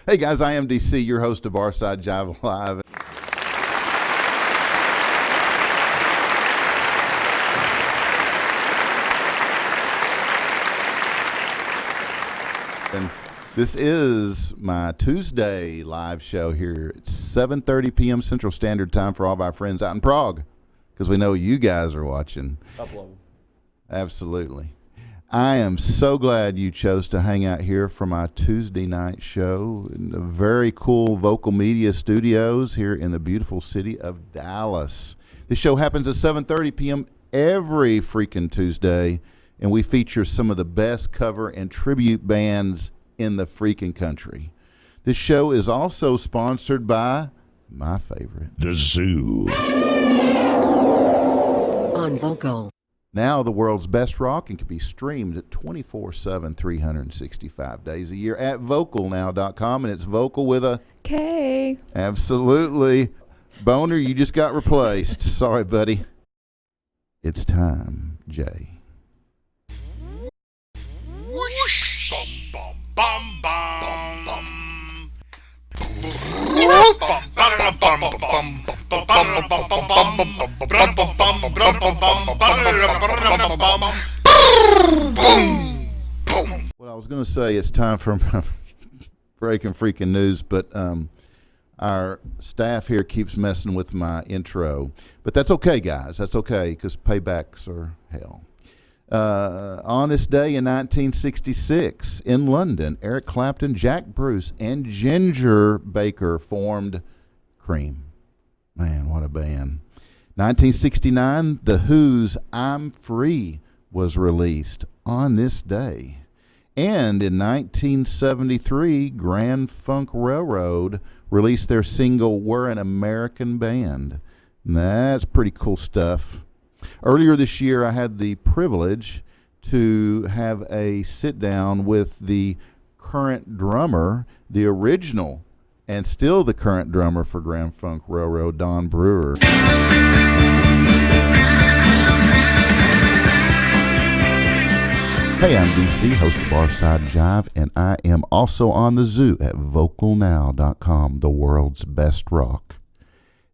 Hey guys, I am DC, your host of Barside Jive Live. And this is my Tuesday live show here. It's 7:30 p.m. Central Standard Time for all of our friends out in Prague, because we know you guys are watching. A couple of them. Absolutely. I am so glad you chose to hang out here for my Tuesday night show in the very cool Vocal Media Studios here in the beautiful city of Dallas. This show happens at 7:30 p.m. every freaking Tuesday, and we feature some of the best cover and tribute bands in the freaking country. This show is also sponsored by my favorite, The Zoo. On Vocal. Now the world's best rock, and can be streamed at 24/7, 365 days a year at vocalnow.com, and it's vocal with a K. Absolutely. Boner, you just got replaced. Sorry, buddy. It's time, Jay. Whoosh, bum, bum, bum, bum, Well, I was going to say it's time for breaking freaking news, but our staff here keeps messing with my intro. But that's okay, guys. That's okay, because paybacks are hell. On this day in 1966, in London, Eric Clapton, Jack Bruce, and Ginger Baker formed Cream. Man, what a band. 1969, The Who's I'm Free was released on this day. And in 1973, Grand Funk Railroad released their single, We're an American Band. And that's pretty cool stuff. Earlier this year, I had the privilege to have a sit-down with the current drummer, the original and still the current drummer for Grand Funk Railroad, Don Brewer. Hey, I'm DC, host of Barside Jive, and I am also on the Zoo at vocalnow.com, the world's best rock.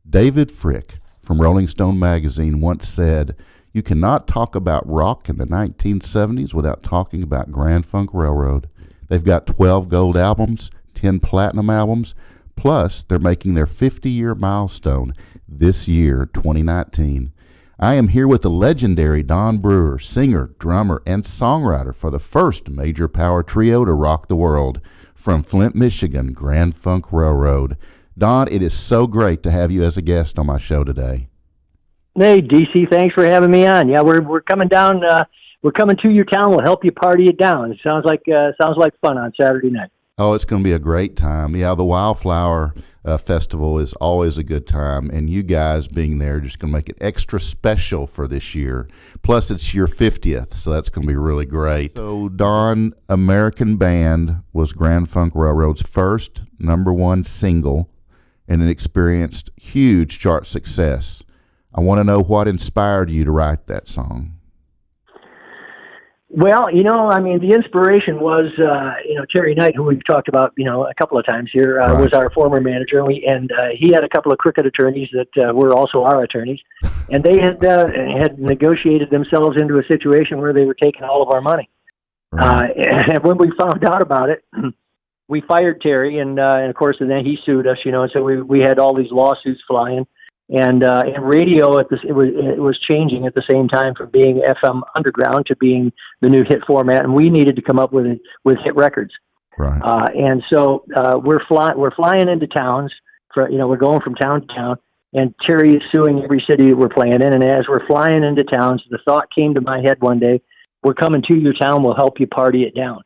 David Frick from Rolling Stone magazine once said, "You cannot talk about rock in the 1970s without talking about Grand Funk Railroad. They've got 12 gold albums, 10 platinum albums, plus they're making their 50-year milestone this year, 2019. I am here with the legendary Don Brewer, singer, drummer, and songwriter for the first major power trio to rock the world. From Flint, Michigan, Grand Funk Railroad. Don, it is so great to have you as a guest on my show today." Hey, DC, thanks for having me on. Yeah, we're coming down. We're coming to your town. We'll help you party it down. It sounds like fun on Saturday night. Oh, it's going to be a great time. Yeah, the Wildflower Festival is always a good time, and you guys being there just going to make it extra special for this year. Plus, it's your 50th, so that's going to be really great. So, Don, American Band was Grand Funk Railroad's first #1 single, and it experienced huge chart success. I want to know what inspired you to write that song. Well, the inspiration was, Terry Knight, who we've talked about, a couple of times here, Right. was our former manager, and he had a couple of cricket attorneys that were also our attorneys, and they had negotiated themselves into a situation where they were taking all of our money. Right. And when we found out about it, we fired Terry, and of course, and then he sued us, and so we had all these lawsuits flying. And radio it was changing at the same time from being FM underground to being the new hit format, and we needed to come up with hit records. Right. And so we're flying into towns. We're going from town to town, and Terry is suing every city that we're playing in. And as we're flying into towns, the thought came to my head one day, we're coming to your town, we'll help you party it down.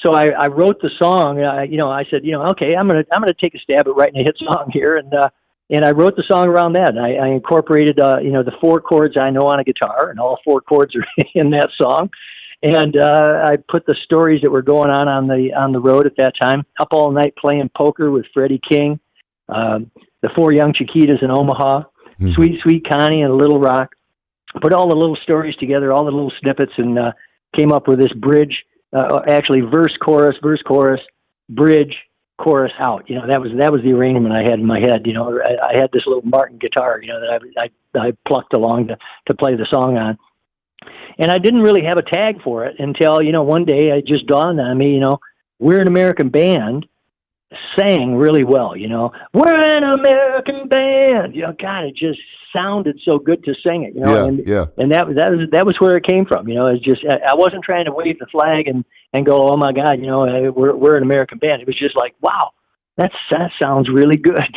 So I wrote the song. I said, okay, I'm gonna take a stab at writing a hit song here, and I wrote the song around that. And I incorporated the 4 chords I know on a guitar, and all 4 chords are in that song. And I put the stories that were going on the road at that time. Up all night playing poker with Freddie King, the 4 young Chiquitas in Omaha, Sweet Sweet Connie in Little Rock. Put all the little stories together, all the little snippets, and came up with this bridge. Actually, verse, chorus, bridge, chorus, out. That was the arrangement I had in my head. I had this little Martin guitar, that I plucked along to play the song on. And I didn't really have a tag for it until, one day it just dawned on me, we're an American band, sang really well, we're an American band. God, it just sounded so good to sing it, and that was where it came from. It's just, I wasn't trying to wave the flag and go, oh my God, we're an American band. It was just like, wow, that sounds really good.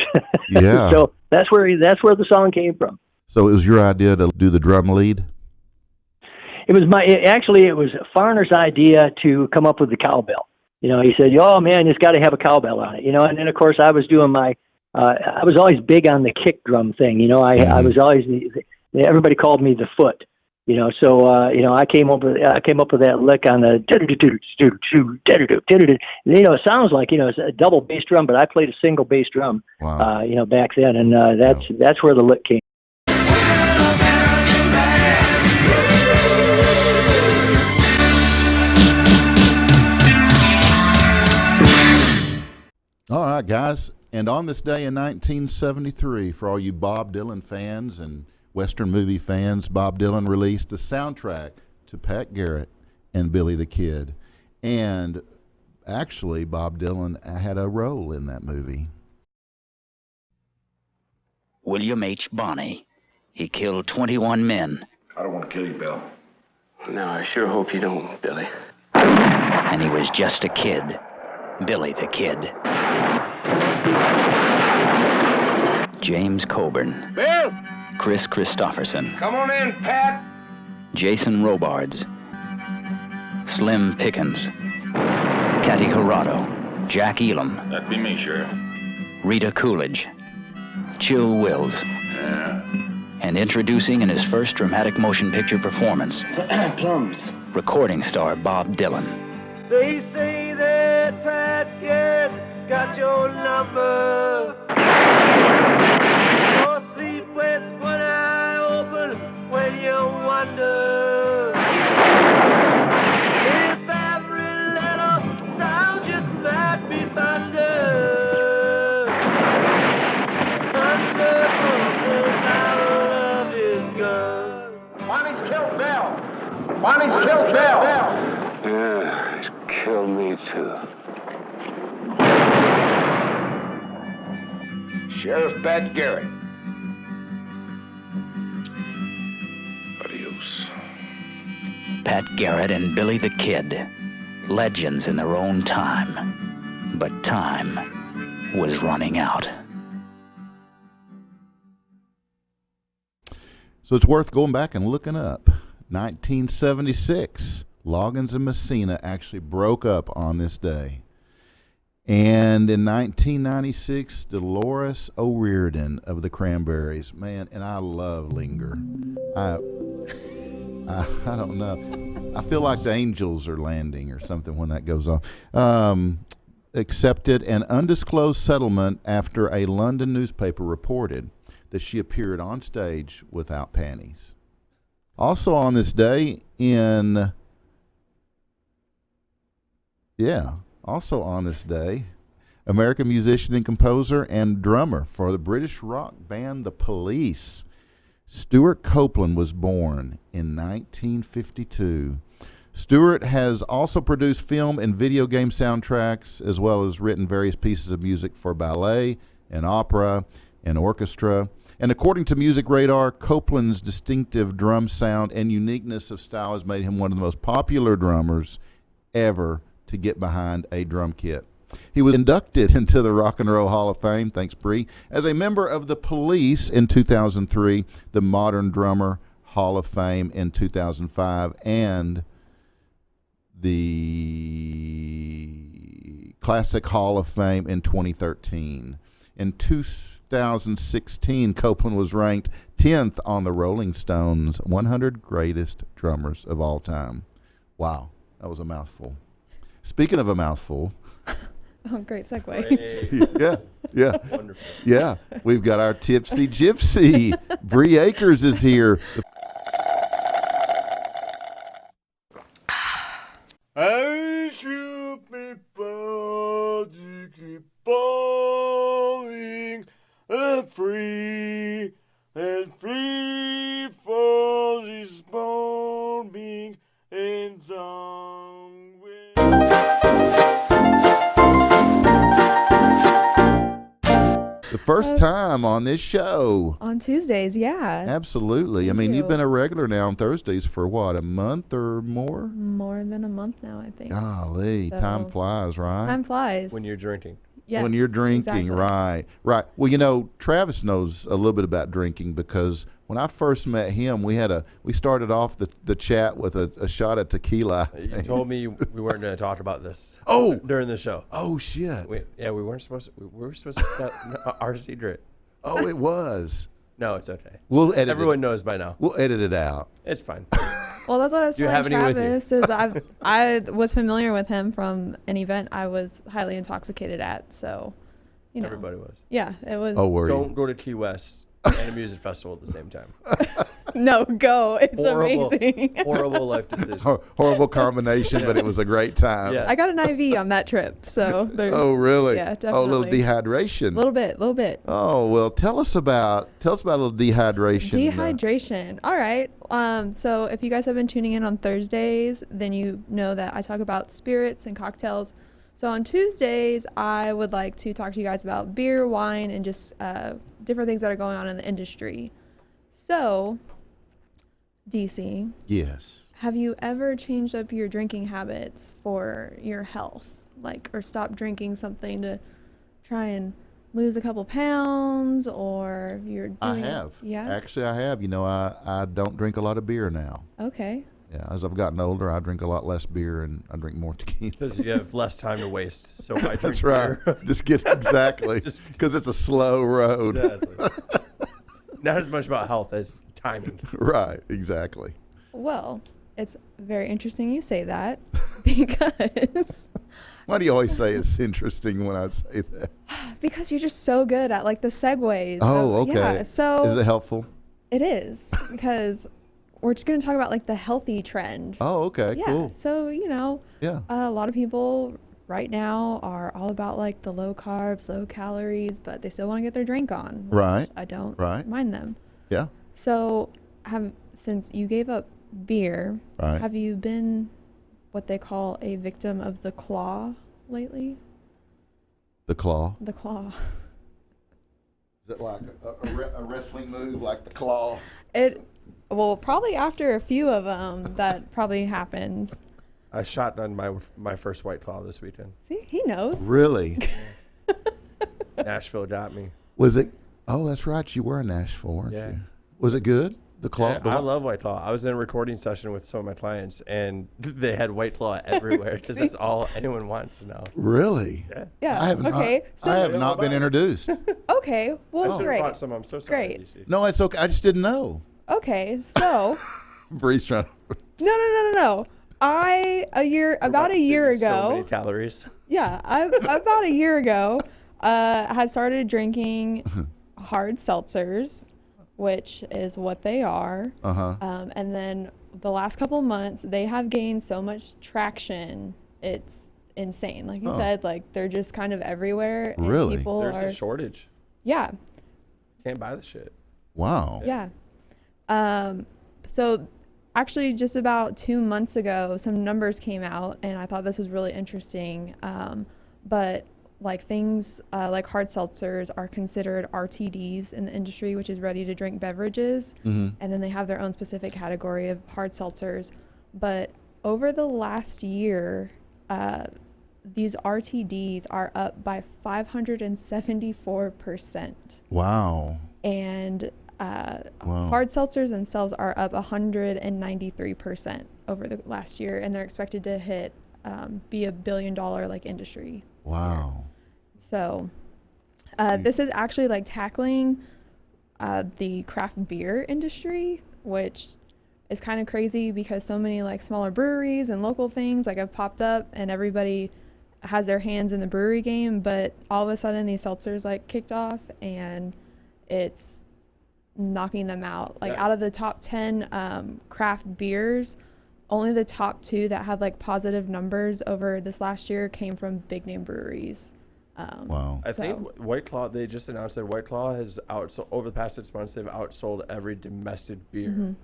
Yeah. So that's where the song came from. So it was your idea to do the drum lead? It was Farner's idea to come up with the cowbell. He said, oh man, it's got to have a cowbell on it, and then of course I was doing I was always big on the kick drum thing. I was always, everybody called me the foot, so I came up with that lick on the, it sounds like, it's a double bass drum, but I played a single bass drum, wow. Back then. And that's where the lick came. All right, guys. And on this day in 1973, for all you Bob Dylan fans and Western movie fans, Bob Dylan released the soundtrack to Pat Garrett and Billy the Kid. And actually, Bob Dylan had a role in that movie. William H. Bonney. He killed 21 men. I don't want to kill you, Bill. No, I sure hope you don't, Billy. And he was just a kid. Billy the Kid. James Coburn. Bill! Chris Christopherson. Come on in, Pat. Jason Robards. Slim Pickens. Catty Corrado. Jack Elam. That'd be me, Sheriff. Rita Coolidge. Chill Wills. Yeah. And introducing in his first dramatic motion picture performance, Plums. recording star Bob Dylan. They say that Pat Garrett's got your number. Or sleep with one eye open when you wonder if every little sound just might be thunder. Thunder from the barrel of his gun. Bonnie's killed Bill. Bonnie's killed Bill. Yeah, he's killed me too. Sheriff Pat Garrett. Adios. Pat Garrett and Billy the Kid, legends in their own time. But time was running out. So it's worth going back and looking up. 1976, Loggins and Messina actually broke up on this day. And in 1996, Dolores O'Riordan of the Cranberries. Man, and I love Linger. I don't know. I feel like the angels are landing or something when that goes on. Accepted an undisclosed settlement after a London newspaper reported that she appeared on stage without panties. Also on this day American musician and composer and drummer for the British rock band The Police, Stuart Copeland was born in 1952. Stuart has also produced film and video game soundtracks, as well as written various pieces of music for ballet and opera and orchestra. And according to Music Radar, Copeland's distinctive drum sound and uniqueness of style has made him one of the most popular drummers ever to get behind a drum kit. He was inducted into the Rock and Roll Hall of Fame, thanks Bree, as a member of the Police in 2003, the Modern Drummer Hall of Fame in 2005, and the Classic Hall of Fame in 2013. In 2016, Copeland was ranked 10th on the Rolling Stones 100 Greatest Drummers of All Time. Wow, that was a mouthful. Speaking of a mouthful... Oh, great segue. Yeah. Wonderful. Yeah, we've got our tipsy gypsy. Bree Akers is here. I should be proud to keep falling and free for this morning and done with. The first time on this show. On Tuesdays, yeah. Absolutely. I mean, you've been a regular now on Thursdays for what, a month or more? More than a month now, I think. Golly, So- time flies, right? Time flies. When you're drinking. Yes, when you're drinking, exactly. right. Well, Travis knows a little bit about drinking because when I first met him, we started off the chat with a shot of tequila. You told me we weren't going to talk about this. Oh! During the show. Oh shit! We weren't supposed to. We were supposed to keep that our secret. Oh, it was. No, it's okay. We'll edit. Everyone knows by now. We'll edit it out. It's fine. Well, that's what I was Do you telling have any with you? Travis. Is I was familiar with him from an event I was highly intoxicated at. So, Everybody was. Yeah, it was. Oh, were Don't you? go to Key West and a music festival at the same time. No, go. It's Horrible, amazing. horrible life decision. Horrible combination, but it was a great time. Yeah. I got an IV on that trip, so there's. Oh, really? Yeah, Oh, a little definitely. dehydration. Little bit. Oh, well, tell us about a little dehydration. Dehydration. All right. So if you guys have been tuning in on Thursdays, then you know that I talk about spirits and cocktails. So on Tuesdays, I would like to talk to you guys about beer, wine, and just different things that are going on in the industry. So, DC, Yes. have you ever changed up your drinking habits for your health? Or stopped drinking something to try and lose a couple pounds, or you're doing I have. Yeah? Actually, I have. I don't drink a lot of beer now. Okay. Yeah, as I've gotten older, I drink a lot less beer and I drink more tequila. Because you have less time to waste. So I drink That's right. beer. Just get exactly because it's a slow road. Exactly. Not as much about health as timing. Right. Exactly. Well, it's very interesting you say that because Why do you always say it's interesting when I say that? you're just so good at the segues. Oh, okay. Yeah, so Is it helpful? it is because we're just going to talk about the healthy trend. Oh, okay. Yeah. Cool. So, Yeah. a lot of people right now are all about the low carbs, low calories, but they still want to get their drink on. which Right. I don't Right. mind them. Yeah. So, since you gave up beer, Right. have you been what they call a victim of the claw lately? The claw. The claw. Is it like a wrestling move like the claw? Well, probably after a few of them, that probably happens. I shotgunned my first White Claw this weekend. See, he knows. Really? Nashville got me. Was it? Oh, that's right. You were in Nashville, weren't Yeah. you? Was it good? The claw. Yeah, I love White Claw. I was in a recording session with some of my clients, and they had White Claw everywhere because that's all anyone wants to know. Really? Yeah. Yeah. I have okay. not. I have not been introduced. Okay. I Well, should have great. brought some. I'm so sorry. Great. DC. No, it's okay. I just didn't know. Okay. So, Bree's trying to. no. About a year So many ago. calories. Yeah, about a year ago, had started drinking hard seltzers, which is what they are. And then the last couple months, they have gained so much traction. It's insane. Like you said, they're just kind of everywhere. And Really? People There's are. a shortage. Yeah. Can't buy the shit. Wow. Yeah. So actually just about 2 months ago, some numbers came out and I thought this was really interesting. But things like hard seltzers are considered RTDs in the industry, which is ready to drink beverages. And then they have their own specific category of hard seltzers. But over the last year, these RTDs are up by 574%. Wow. And Wow. hard seltzers themselves are up 193% over the last year, and they're expected to hit be $1 billion like industry. Wow. So this is actually like tackling the craft beer industry, which is kind of crazy because so many like smaller breweries and local things like have popped up, and everybody has their hands in the brewery game, but all of a sudden these seltzers like kicked off, and it's knocking them out. Like out of the top 10 craft beers, only the top 2 that had like positive numbers over this last year came from big name breweries. Wow. I think White Claw, they just announced that White Claw has over the past 6 months, they've outsold every domestic beer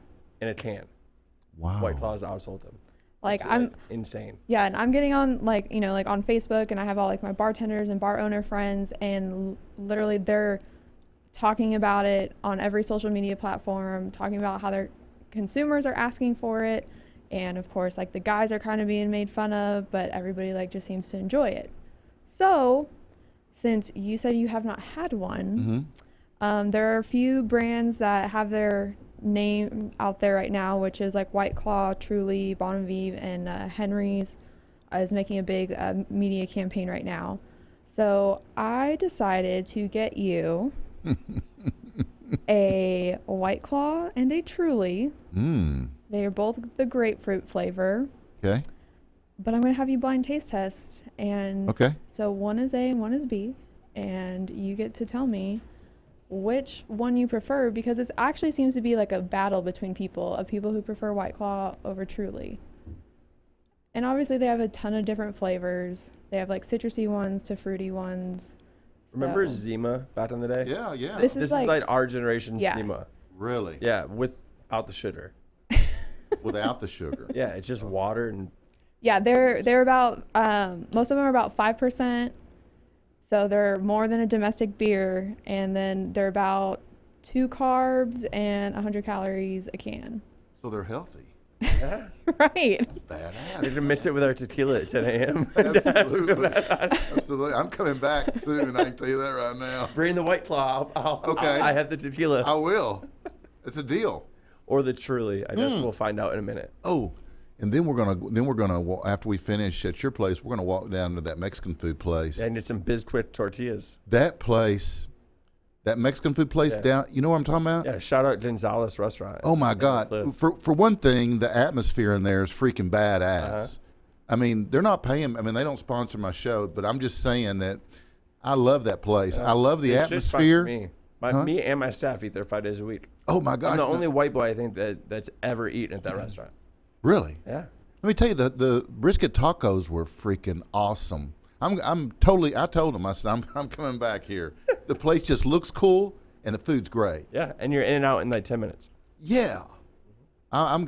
in a can. Wow. White Claw has outsold them. Like It's, I'm insane. Yeah, and I'm getting on like, you know, like on Facebook, and I have all like my bartenders and bar owner friends, and literally they're talking about it on every social media platform, talking about how their consumers are asking for it. And of course, like the guys are kind of being made fun of, but everybody like just seems to enjoy it. So since you said you have not had one, there are a few brands that have their name out there right now, which is like White Claw, Truly, Bon Vivre, and Henry's is making a big media campaign right now. So I decided to get you a White Claw and a Truly. They are both the grapefruit flavor. Okay. But I'm going to have you blind taste test. And Okay. so one is A and one is B. And you get to tell me which one you prefer, because it actually seems to be like a battle between people, of people who prefer White Claw over Truly. And obviously they have a ton of different flavors. They have like citrusy ones to fruity ones. Remember So- Zima back in the day? Yeah, yeah. This This is is like our generation's Yeah. Zima. Really? Yeah, without the sugar. Without the sugar. Yeah, it's just water and Yeah, they're about most of them are about 5%, so they're more than a domestic beer, and then they're about 2 carbs and 100 calories a can. So they're healthy. Right. we Badass. should mix it with our tequila at 10 a.m. Absolutely. Absolutely. I'm coming back soon. I can tell you that right now. Bring the White Claw. Okay. I have the tequila I will. It's a deal. or the Truly. I guess we'll find out in a minute. Oh, and then we're gonna after we finish at your place, we're gonna walk down to that Mexican food place. And get some Biscuit tortillas. That place, that Mexican food place Yeah. down. You know what I'm talking about? Yeah, shout out Gonzalez Restaurant. Oh my Yeah, God! Cliff. For one thing, the atmosphere in there is freaking badass. Uh-huh. I mean, they're not paying. I mean, they don't sponsor my show, but I'm just saying that I love that place. I love the They should sponsor atmosphere. Me. Huh? Me and my staff eat there 5 days a week. Oh my gosh! I'm the only white boy I think that's ever eaten at that restaurant. Really? Yeah. Let me tell you, the brisket tacos were freaking awesome. I'm totally. I told them. I said I'm coming back here. The place just looks cool and the food's great. Yeah, and you're in and out in like 10 minutes. Yeah. I'm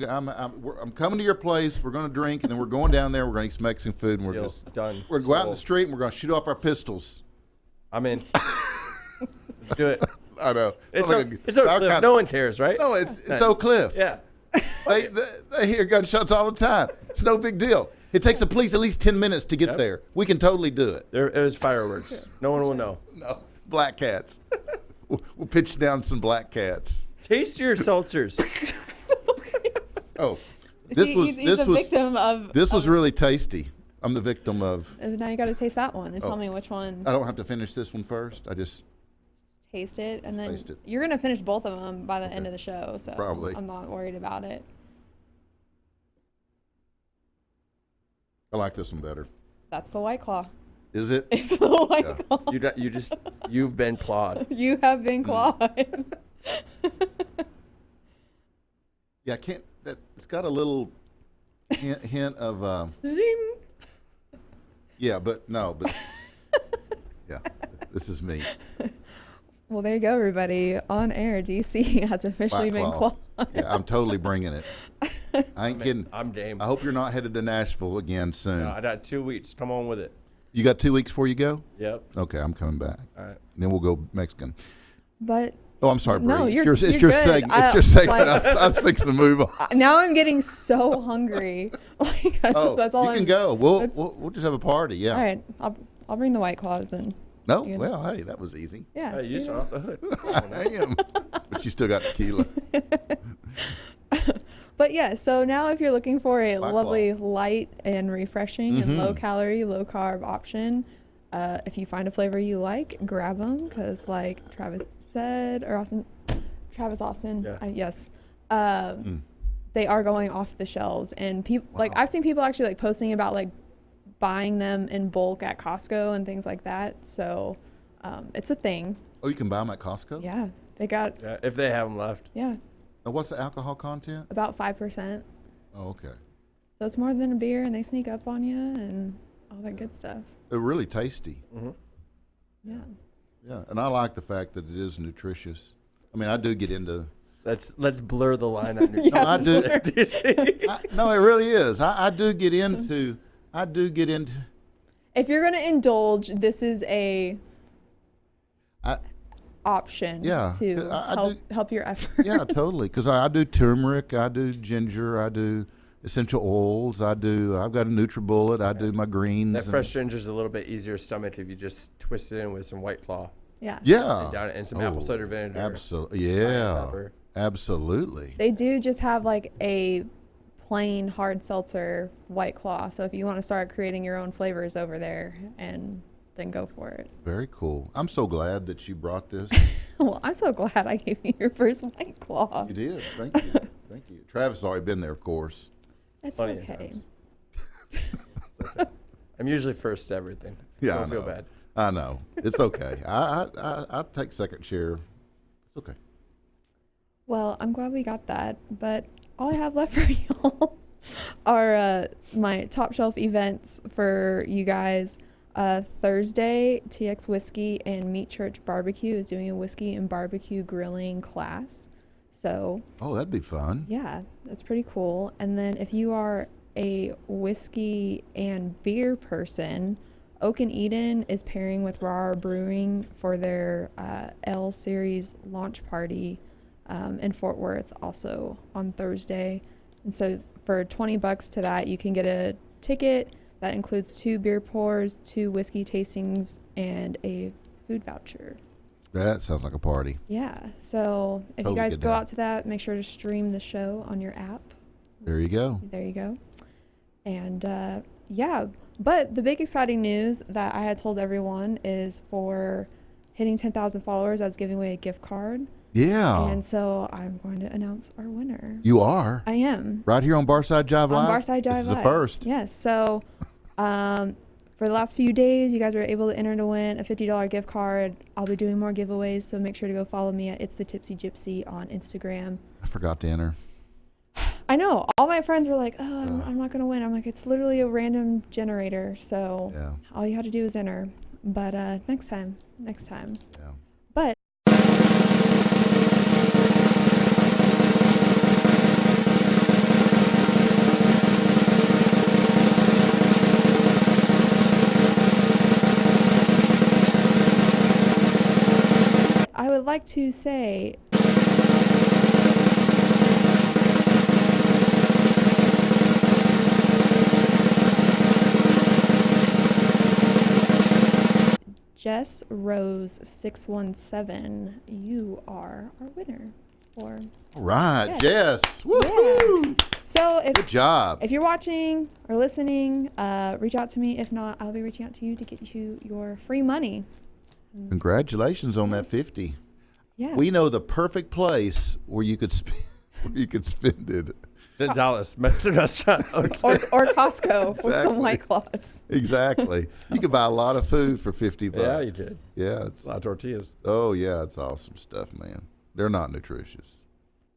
coming to your place. We're going to drink, and then we're going down there. We're going to eat some Mexican food, and we're Deal. just Done. We're going to go out in the Sold. street, and we're going to shoot off our pistols. I'm in. Let's do it. I know. It's Sounds Oak our Cliff. kind No of- one cares, right? No, it's Oak Cliff. Yeah. They hear gunshots all the time. It's no big deal. It takes the police at least 10 minutes to get Yep. there. We can totally do it. It was fireworks. No one will know. No, black cats. We'll pitch down some black cats. Taste your seltzers. Oh, this he's a victim of. This was really tasty. I'm the victim of. Now you got to taste that one and Oh. tell me which one. I don't have to finish this one first. I just. Taste it, and then Taste it. you're gonna finish both of them by the end of the show. So Probably. I'm not worried about it. I like this one better. That's the White Claw. Is it? It's the White Yeah. Claw. You've been clawed. You have been clawed. Yeah, I can't. It's got a little hint of. Zing. Yeah, but no, but. Yeah, this is me. Well, there you go, everybody. On air, DC has officially Black been Claw. clawed. Yeah, I'm totally bringing it. I ain't kidding. I'm game. I hope you're not headed to Nashville again soon. No, I got 2 weeks. Come on with it. You got 2 weeks before you go? Yep. Okay, I'm coming back. All right. Then we'll go Mexican. But Oh, I'm sorry, Bree. No, you're it's your good. segment. It's your segment. like- I was fixing to move on. Now I'm getting so hungry. Like that's all. You can go. We'll just have a party. Yeah. All right, I'll bring the White Claws then. No, You can- well, hey, that was easy. Yeah. You see start off the hood. I am. But you still got tequila. But yeah, so now if you're looking for a White lovely, light and refreshing and low calorie, low carb option, if you find a flavor you like, grab them because, like Travis said, or Travis Austin, Yeah. yes, they are going off the shelves, and people like I've seen people actually like posting about like buying them in bulk at Costco and things like that. So it's a thing. Oh, you can buy them at Costco? Yeah, they got Yeah, if they have them left. What's the alcohol content? about 5%. Oh, okay. So it's more than a beer, and they sneak up on you and all that good stuff. They're really tasty. Yeah. Yeah, and I like the fact that it is nutritious. I mean, I do get into. Let's blur the line on nutrition. No, I do. Do you see? No, it really is. I do get into. I do get into. If you're gonna indulge, this is a option Yeah, to I help your effort. Yeah, totally. Because I do turmeric, I do ginger, I do essential oils, I've got a NutriBullet, I do my greens. That fresh ginger is a little bit easier stomach if you just twist it in with some White Claw. Yeah. Yeah. Down it in some apple cider vinegar. Absolutely. Yeah. Pepper. Absolutely. They do just have like a plain hard seltzer White Claw. So if you want to start creating your own flavors over there, and then go for it. Very cool. I'm so glad that you brought this. Well, I'm so glad I gave you your first White Claw. You did. Thank you. Thank you. Travis has already been there, of course. That's Plenty of okay. Okay. I'm usually first to everything. Yeah, Don't I feel know. bad. I know. It's okay. I'll take second chair. It's okay. Well, I'm glad we got that, but all I have left for y'all are my top shelf events for you guys. Thursday, TX Whiskey and Meat Church Barbecue is doing a whiskey and barbecue grilling class. So, Oh, that'd be fun. yeah, that's pretty cool. And then if you are a whiskey and beer person, Oak and Eden is pairing with Raw Brewing for their L Series launch party in Fort Worth also on Thursday. And so for $20 to that, you can get a ticket that includes 2 beer pours, 2 whiskey tastings, and a food voucher. That sounds like a party. Yeah. So if Totally you guys get go that. out to that, make sure to stream the show on your app. There you go. There you go. And yeah, but the big exciting news that I had told everyone is for hitting 10,000 followers, I was giving away a gift card. Yeah. And so I'm going to announce our winner. You are. I am. Right here on Barside Jive Live? On Barside Jive This is the Live. first. Yes. So for the last few days, you guys were able to enter to win a $50 gift card. I'll be doing more giveaways, so make sure to go follow me at It's the Tipsy Gypsy on Instagram. I forgot to enter. I know. All my friends were like, oh, I'm not going to win. I'm like, it's literally a random generator, so Yeah. all you have to do is enter. But next time. Yeah. But I would like to say Jess Rose 617, you are our winner. Or All right, Yes. Jess. Woohoo! so Good job. if you're watching or listening, reach out to me. If not, I'll be reaching out to you to get you your free money. Congratulations on that 50. Yeah. We know the perfect place where you could spend it. The Dallas Mexican restaurant. Okay. or Costco with some Exactly. White Claws. Exactly. You could buy a lot of food for $50. Yeah, you did. Yeah, it's A lot of tortillas. oh yeah, it's awesome stuff, man. They're not nutritious.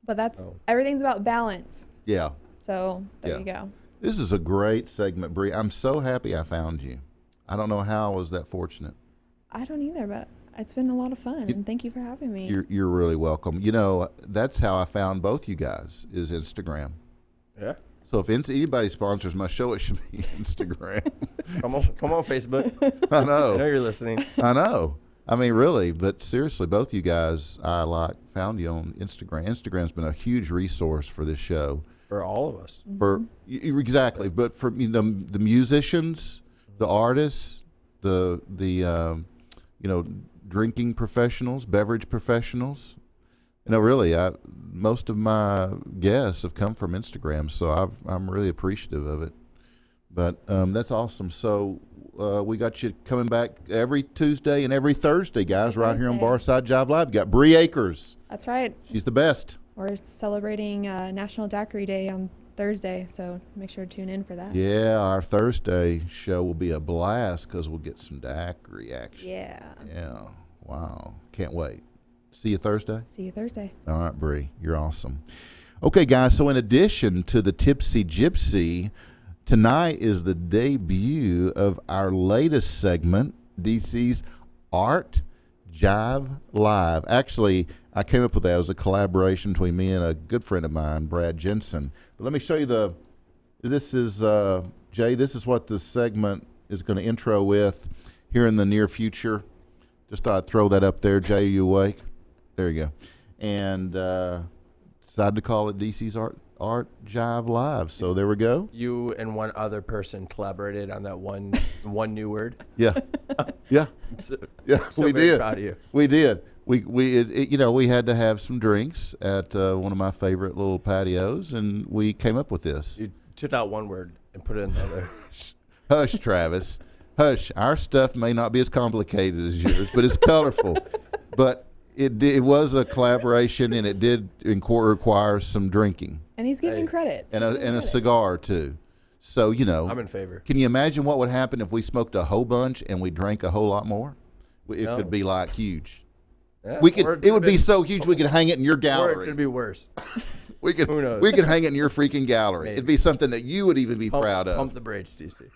But that's Oh. everything's about balance. Yeah. So there Yeah. you go. This is a great segment, Bree. I'm so happy I found you. I don't know how I was that fortunate. I don't either, but it's been a lot of fun, and thank you for having me. You're really welcome. You know, that's how I found both you guys is Instagram. Yeah. So if anybody sponsors my show, it should be Instagram. Come on, Facebook. I I know know. you're listening. I know. I mean, really, but seriously, both you guys, found you on Instagram. Instagram's been a huge resource for this show. For all of us. Exactly, but for the musicians, the artists, the drinking professionals, beverage professionals. Really, most of my guests have come from Instagram, so I'm really appreciative of it. But that's awesome. So we got you coming back every Tuesday and every Thursday, guys, right here on Barside Jive Live. You got Bree Akers. That's right. She's the best. We're celebrating National Daiquiri Day on Thursday, so make sure to tune in for that. Yeah, our Thursday show will be a blast because we'll get some daiquiri action. Yeah. Yeah. Wow. Can't wait. See you Thursday? See you Thursday. All right, Bree. You're awesome. Okay, guys, so in addition to the Tipsy Gypsy, tonight is the debut of our latest segment, DC's Art Jive Live. Actually, I came up with that. It was a collaboration between me and a good friend of mine, Brad Jensen. But let me show you this is, Jay, this is what the segment is going to intro with here in the near future. Just thought I'd throw that up there. Jay, you awake? There you go. And decided to call it DC's Art Jive Live. So there we go. You and one other person collaborated on that one new word. Yeah. Yeah. So we very did. Proud of you. We did. We had to have some drinks at one of my favorite little patios, and we came up with this. You took out one word and put it in another. Hush, Travis. Hush. Our stuff may not be as complicated as yours, but it's colorful. But it was a collaboration, and it did require some drinking. And he's giving credit. And a cigar, too. So, I'm in favor. Can you imagine what would happen if we smoked a whole bunch and we drank a whole lot more? It could be like huge. Yeah, It would be so huge we could hang it in your gallery. Or it could be worse. Who knows? We could hang it in your freaking gallery. Maybe. It'd be something that you would even be proud of. Pump the brakes, DC.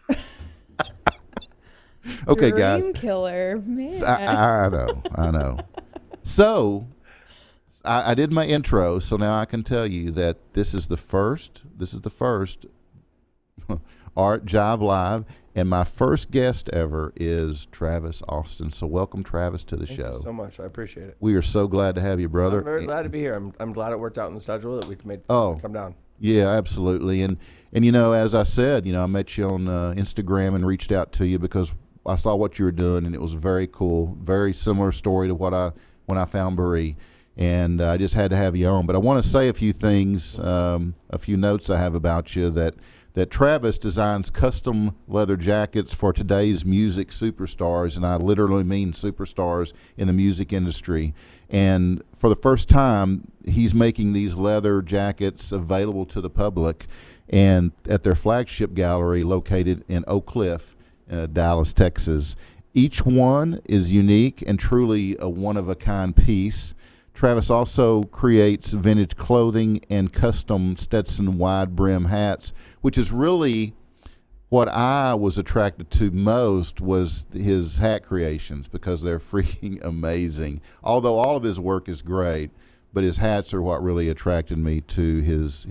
Okay, guys. Dream killer, man. I know. So, I did my intro, so now I can tell you that this is the first Art Jive Live, and my first guest ever is Travis Austin. So welcome, Travis, to the show. Thank you so much. I appreciate it. We are so glad to have you, brother. I'm very glad to be here. I'm glad it worked out in the schedule that we made come down. Yeah, absolutely. And as I said, I met you on Instagram and reached out to you because I saw what you were doing, and it was very cool. Very similar story to when I found Bree. And I just had to have you on. But I want to say a few things, a few notes I have about you that Travis designs custom leather jackets for today's music superstars, and I literally mean superstars in the music industry. And for the first time, he's making these leather jackets available to the public and at their flagship gallery located in Oak Cliff, Dallas, Texas. Each one is unique and truly a one-of-a-kind piece. Travis also creates vintage clothing and custom Stetson wide brim hats, which is really what I was attracted to most was his hat creations because they're freaking amazing. Although all of his work is great, but his hats are what really attracted me to his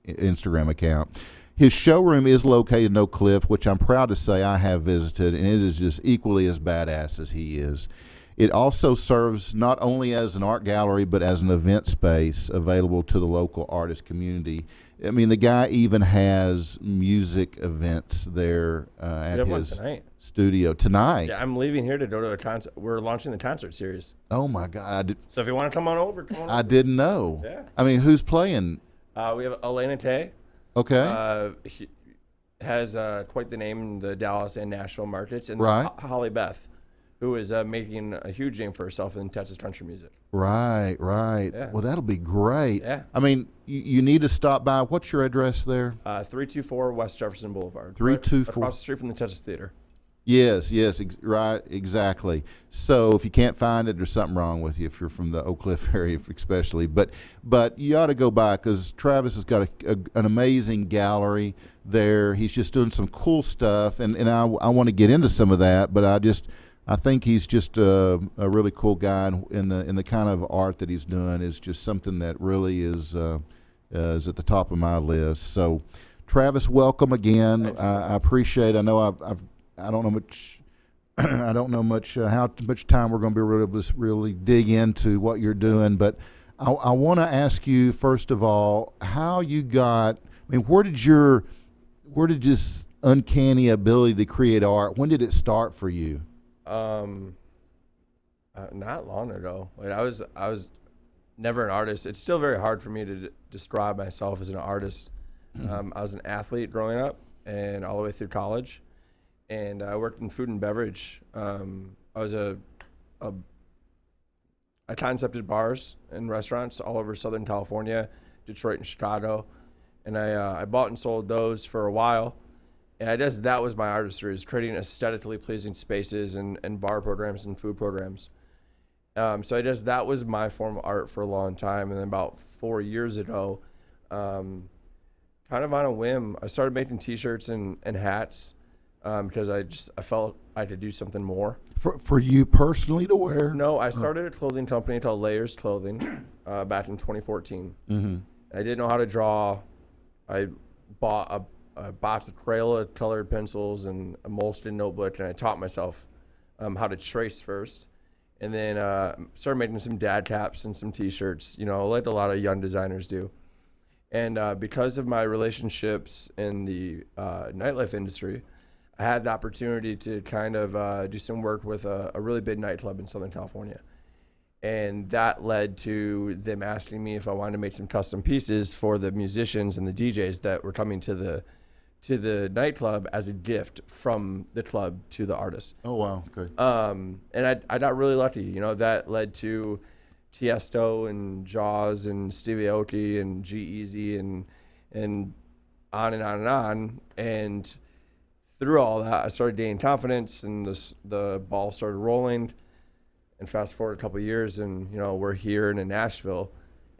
Instagram account. His showroom is located in Oak Cliff, which I'm proud to say I have visited, and it is just equally as badass as he is. It also serves not only as an art gallery, but as an event space available to the local artist community. I mean, the guy even has music events there at his studio tonight. Yeah, I'm leaving here to go to a concert. We're launching the concert series. Oh, my God. So if you want to come on over, come on over. I didn't know. Yeah. I mean, who's playing? We have Elena Tay. Okay. She has quite the name in the Dallas and Nashville markets. And right. Holly Beth, who is making a huge name for herself in Texas country music. Right. Yeah. Well, that'll be great. Yeah. I mean, you need to stop by. What's your address there? 324 West Jefferson Boulevard. 324. Across the street from the Texas Theater. Yes, right, exactly. So if you can't find it, there's something wrong with you if you're from the Oak Cliff area especially. But you ought to go by because Travis has got an amazing gallery there. He's just doing some cool stuff, and I want to get into some of that, but I think he's just a really cool guy, and in the kind of art that he's doing is just something that really is at the top of my list. So, Travis, welcome again. I appreciate. I know I don't know much I don't know how much time we're going to be able to really dig into what you're doing, but I want to ask you first of all how you got. I mean, where did this uncanny ability to create art? When did it start for you? Not long ago. Like I was never an artist. It's still very hard for me to describe myself as an artist. I was an athlete growing up and all the way through college, and I worked in food and beverage. I was I concepted bars and restaurants all over Southern California, Detroit, and Chicago, and I bought and sold those for a while. And I guess that was my artistry, is creating aesthetically pleasing spaces and bar programs and food programs. So I guess that was my form of art for a long time. And then about 4 years ago, kind of on a whim, I started making T-shirts and hats because I felt I could do something more. For you personally to wear? No, I started a clothing company called Layers Clothing back in 2014. Mm-hmm. I didn't know how to draw. I bought a box of Crayola colored pencils and a Moleskine notebook, and I taught myself how to trace first. And then started making some dad caps and some T-shirts, like a lot of young designers do. And because of my relationships in the nightlife industry, I had the opportunity to kind of do some work with a really big nightclub in Southern California. And that led to them asking me if I wanted to make some custom pieces for the musicians and the DJs that were coming to the nightclub as a gift from the club to the artist. Oh, wow. Okay. And I got really lucky. That led to Tiesto and Jaws and Stevie Aoki and G-Eazy and on and on and on. And through all that, I started gaining confidence, and the ball started rolling. And fast forward a couple of years, and we're here in Nashville,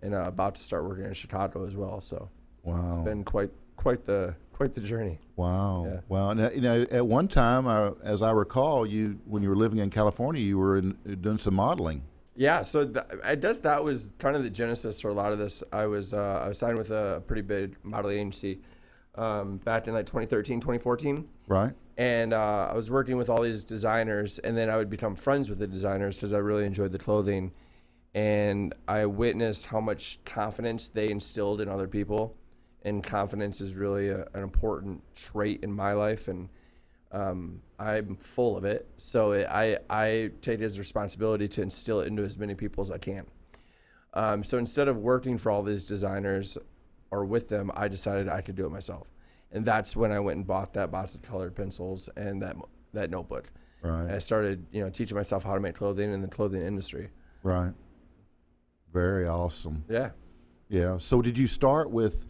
and about to start working in Chicago as well. So wow, it's been quite the journey. Wow, yeah. Wow. Now, at one time, as I recall, when you were living in California, you were doing some modeling. Yeah, so I guess that was kind of the genesis for a lot of this. I was signed with a pretty big modeling agency back in like 2013, 2014. Right. And I was working with all these designers, and then I would become friends with the designers because I really enjoyed the clothing. And I witnessed how much confidence they instilled in other people. And confidence is really an important trait in my life, and I'm full of it. So I take it as a responsibility to instill it into as many people as I can. So instead of working for all these designers or with them, I decided I could do it myself. And that's when I went and bought that box of colored pencils and that notebook. Right. And I started, teaching myself how to make clothing in the clothing industry. Right. Very awesome. Yeah. Yeah. So did you start with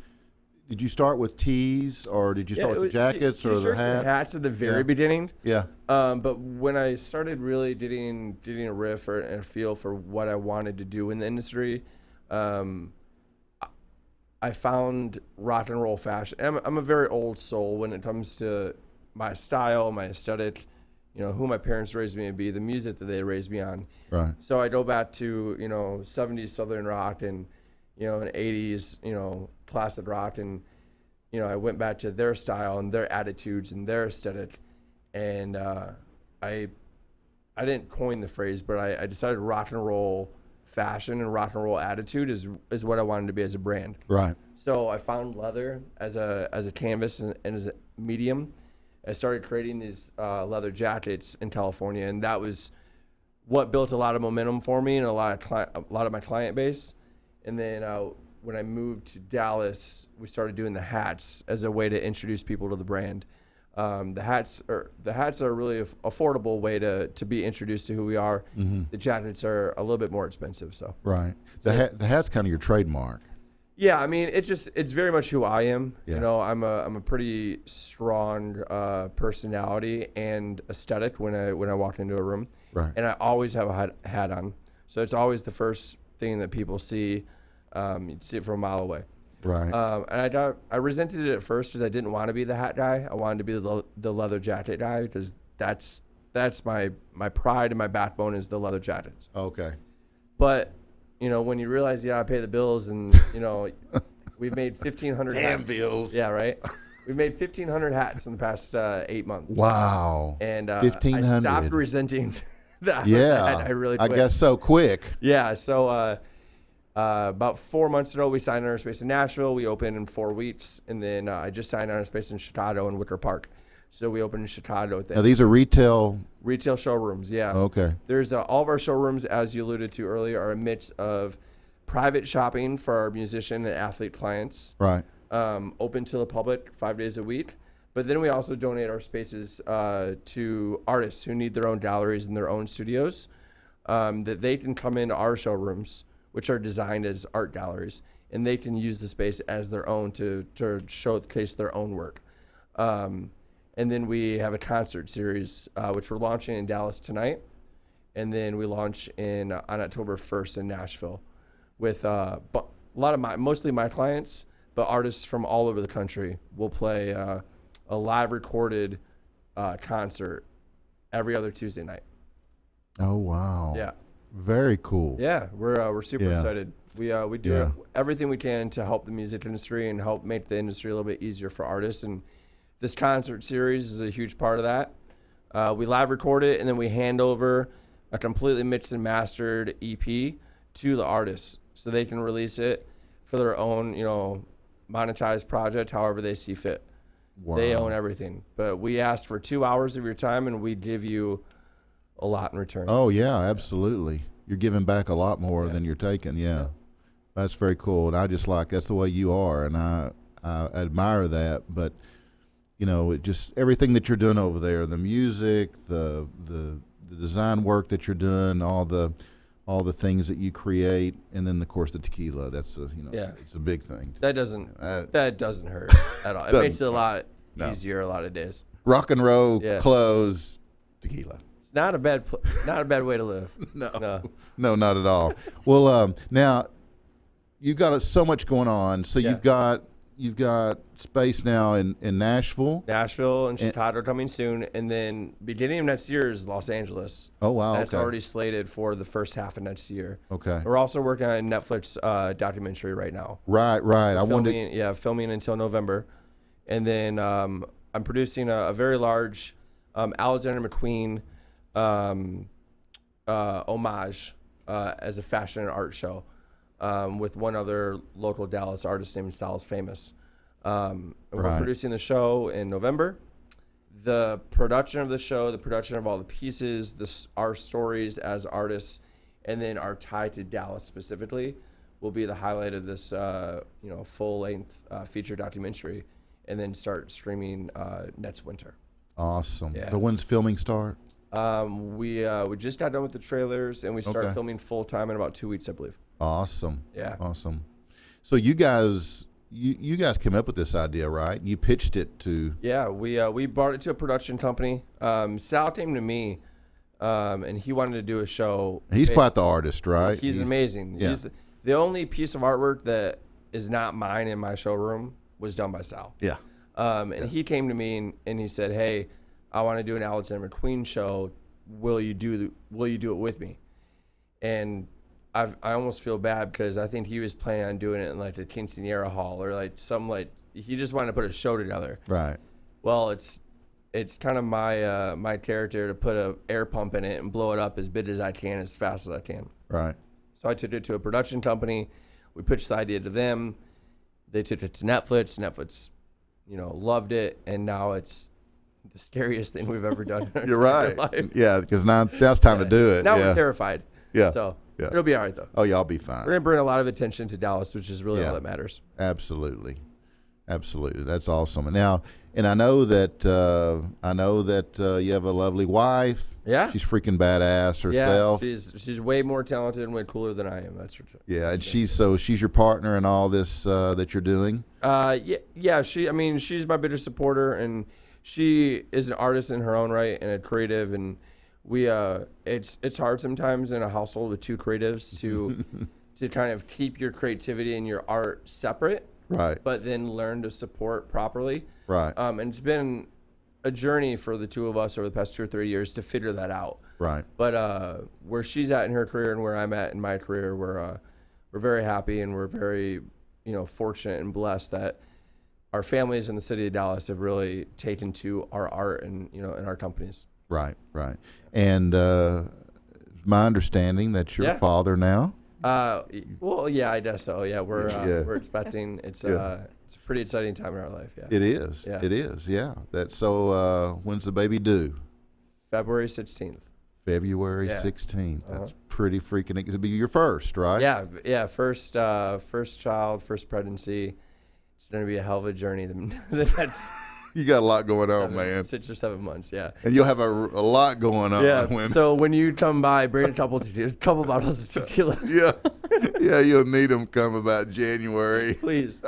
tees, or did you start with the jackets or the hats? And hats at the very beginning. Yeah. But when I started really getting a riff and a feel for what I wanted to do in the industry, I found rock and roll fashion. I'm a very old soul when it comes to my style, my aesthetic, who my parents raised me to be, the music that they raised me on. Right. So I go back to, 70s Southern rock and, and 80s, classic rock. And, I went back to their style and their attitudes and their aesthetic. And I didn't coin the phrase, but I decided rock and roll fashion and rock and roll attitude is what I wanted to be as a brand. Right. So I found leather as a canvas and as a medium. I started creating these leather jackets in California, and that was what built a lot of momentum for me and a lot of my client base. And then when I moved to Dallas, we started doing the hats as a way to introduce people to the brand. The hats are a really affordable way to be introduced to who we are. Mm-hmm. The jackets are a little bit more expensive. So right, the hat's kind of your trademark. Yeah, I mean it's very much who I am. Yeah. I'm a pretty strong personality and aesthetic when I walk into a room. Right. And I always have a hat on, so it's always the first thing that people see. You'd see it from a mile away. Right. And I resented it at first because I didn't want to be the hat guy. I wanted to be the leather jacket guy because that's my pride and my backbone is the leather jackets. Okay. But when you realize I pay the bills and we've made 1,500. Damn bills. Yeah, right. We made 1,500 hats in the past 8 months. Wow. And I 1,500. stopped resenting that. Yeah. I really I quit. guess so. Quick. Yeah. So about 4 months ago, we signed on our space in Nashville. We opened in 4 weeks. And then I just signed on our space in Chicago and Wicker Park. So we opened in Chicago. Now, these are retail. Retail showrooms, yeah. Okay. There's all of our showrooms, as you alluded to earlier, are a mix of private shopping for our musician and athlete clients. Right. Open to the public 5 days a week. But then we also donate our spaces to artists who need their own galleries and their own studios, that they can come into our showrooms, which are designed as art galleries, and they can use the space as their own to showcase their own work. And then we have a concert series, which we're launching in Dallas tonight. And then we launch on October 1st in Nashville with a lot of mostly my clients, but artists from all over the country will play a live recorded concert every other Tuesday night. Oh, wow. Yeah. Very cool. Yeah, we're super excited. We do everything we can to help the music industry and help make the industry a little bit easier for artists. And this concert series is a huge part of that. We live record it, and then we hand over a completely mixed and mastered EP to the artists so they can release it for their own, monetized project, however they see fit. Wow. They own everything. But we ask for 2 hours of your time, and we give you a lot in return. Oh, yeah, absolutely. You're giving back a lot more than you're taking. Yeah. That's very cool. And I just that's the way you are, and I admire that. But it just everything that you're doing over there, the music, the design work that you're doing, all the things that you create, and then of course the tequila. That's it's a big thing. That doesn't hurt at all. It makes it a lot easier a lot of days. Rock and roll, clothes, tequila. It's not a bad way to live. No, not at all. Well, now you've got so much going on. So you've got space now in Nashville. Nashville and Chicago coming soon. And then beginning of next year is Los Angeles. Oh, wow. That's already slated for the first half of next year. Okay. We're also working on a Netflix documentary right now. Right. Filming until November. And then I'm producing a very large Alexander McQueen homage as a fashion and art show. With one other local Dallas artist named Sal's Famous. We're producing the show in November. The production of the show, the production of all the pieces, our stories as artists, and then our tie to Dallas specifically will be the highlight of this full-length feature documentary, and then start streaming next winter. Awesome. Yeah. So when's filming start? We just got done with the trailers, and we start filming full-time in about 2 weeks, I believe. Awesome. Yeah. Awesome. So you guys came up with this idea, right? You pitched it to. Yeah, we brought it to a production company. Sal came to me, and he wanted to do a show. He's quite the artist, right? He's amazing. Yeah. The only piece of artwork that is not mine in my showroom was done by Sal. Yeah. And he came to me and he said, "Hey, I want to do an Alexander McQueen show. Will you do it with me?" And I almost feel bad because I think he was planning on doing it in like a quinceanera hall or he just wanted to put a show together. Right. Well, it's kind of my character to put a air pump in it and blow it up as big as I can, as fast as I can. Right. So I took it to a production company. We pitched the idea to them. They took it to Netflix. Netflix, loved it, and now it's the scariest thing we've ever done. In You're right. Life. Yeah, because now it's time to do it. Now we're terrified. Yeah. So yeah. It'll be all right though. Oh, y'all be fine. We're gonna bring a lot of attention to Dallas, which is really all that matters. Absolutely. That's awesome. And I know that you have a lovely wife. Yeah. She's freaking badass herself. Yeah, she's way more talented and way cooler than I am. That's for sure. Yeah, and she's your partner in all this that you're doing. Yeah. She's my biggest supporter, and she is an artist in her own right and a creative, and we it's hard sometimes in a household with two creatives to kind of keep your creativity and your art separate, right? But then learn to support properly, right? And it's been a journey for the two of us over the past 2 or 3 years to figure that out, right? But where she's at in her career and where I'm at in my career, we're very happy, and we're very fortunate and blessed that our families in the city of Dallas have really taken to our art and in our companies. Right. And my understanding that you're a father now. Well, yeah, I guess so. Yeah, we're expecting. It's a pretty exciting time in our life. Yeah, It is. Yeah. It is. Yeah. That's so. When's the baby due? February 16th. February Yeah. 16th. That's pretty freaking. It'll be your first, right? Yeah. First child, first pregnancy. It's gonna be a hell of a journey. That's You got a lot going on, man. 6 or 7 months. Yeah. And you'll have a lot going on. Yeah. So when you come by, bring a couple bottles of tequila. Yeah, you'll need them come about January. Please.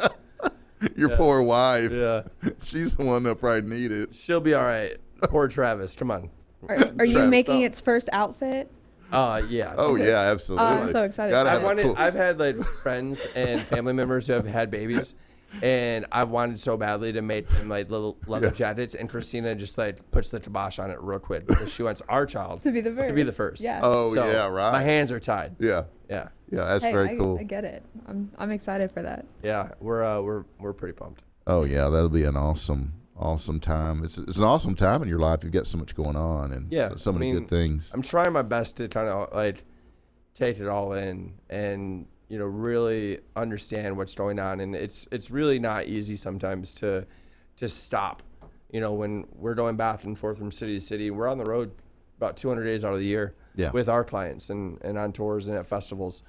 Your poor wife. Yeah. She's the one that probably need it. She'll be all right. Poor Travis. Come on. Are you making its first outfit? Yeah. Oh yeah, absolutely. I'm so excited. I've had like friends and family members who have had babies, and I've wanted so badly to make them like little leather jackets, and Christina just like puts the kibosh on it real quick because she wants our child To be the first. Yeah. Oh So yeah, right. My hands are tied. Yeah. Yeah. Yeah, that's Hey, very cool. I get it. I'm excited for that. Yeah. We're pretty pumped. Oh yeah, that'll be an awesome time. It's an awesome time in your life. You've got so much going on and so many good things. I'm trying my best to kind of like take it all in and really understand what's going on, and it's really not easy sometimes to stop. When we're going back and forth from city to city, we're on the road about 200 days out of the year with our clients and on tours and at festivals.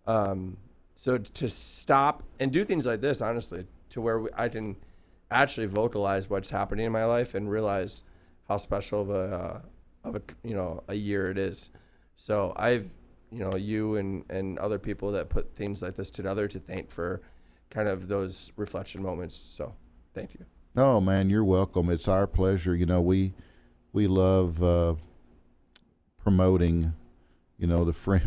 So to stop and do things like this, honestly, to where I can actually vocalize what's happening in my life and realize how special of a year it is. So I've you and other people that put things like this together to thank for kind of those reflection moments. So thank you. Oh man, you're welcome. It's our pleasure. We love promoting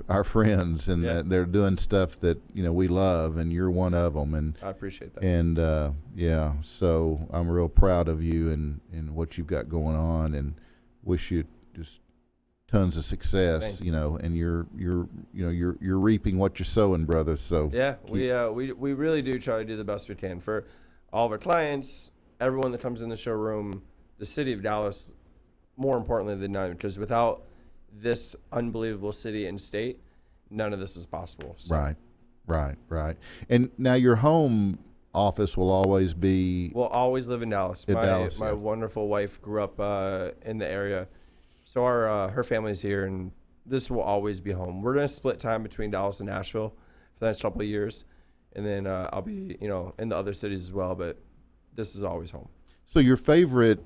our friends, and they're doing stuff that we love, and you're one of them. And I appreciate that. And so I'm real proud of you and what you've got going on, and wish you just tons of success. And you're reaping what you're sowing, brother. So yeah, we really do try to do the best we can for all of our clients, everyone that comes in the showroom, the city of Dallas, more importantly than none, because without this unbelievable city and state, none of this is possible. So. Right. And now your home office will always be. We'll always live in Dallas. My wonderful wife grew up in the area, so her family's here, and this will always be home. We're gonna split time between Dallas and Nashville for the next couple of years, and then I'll be in the other cities as well. But this is always home. So your favorite.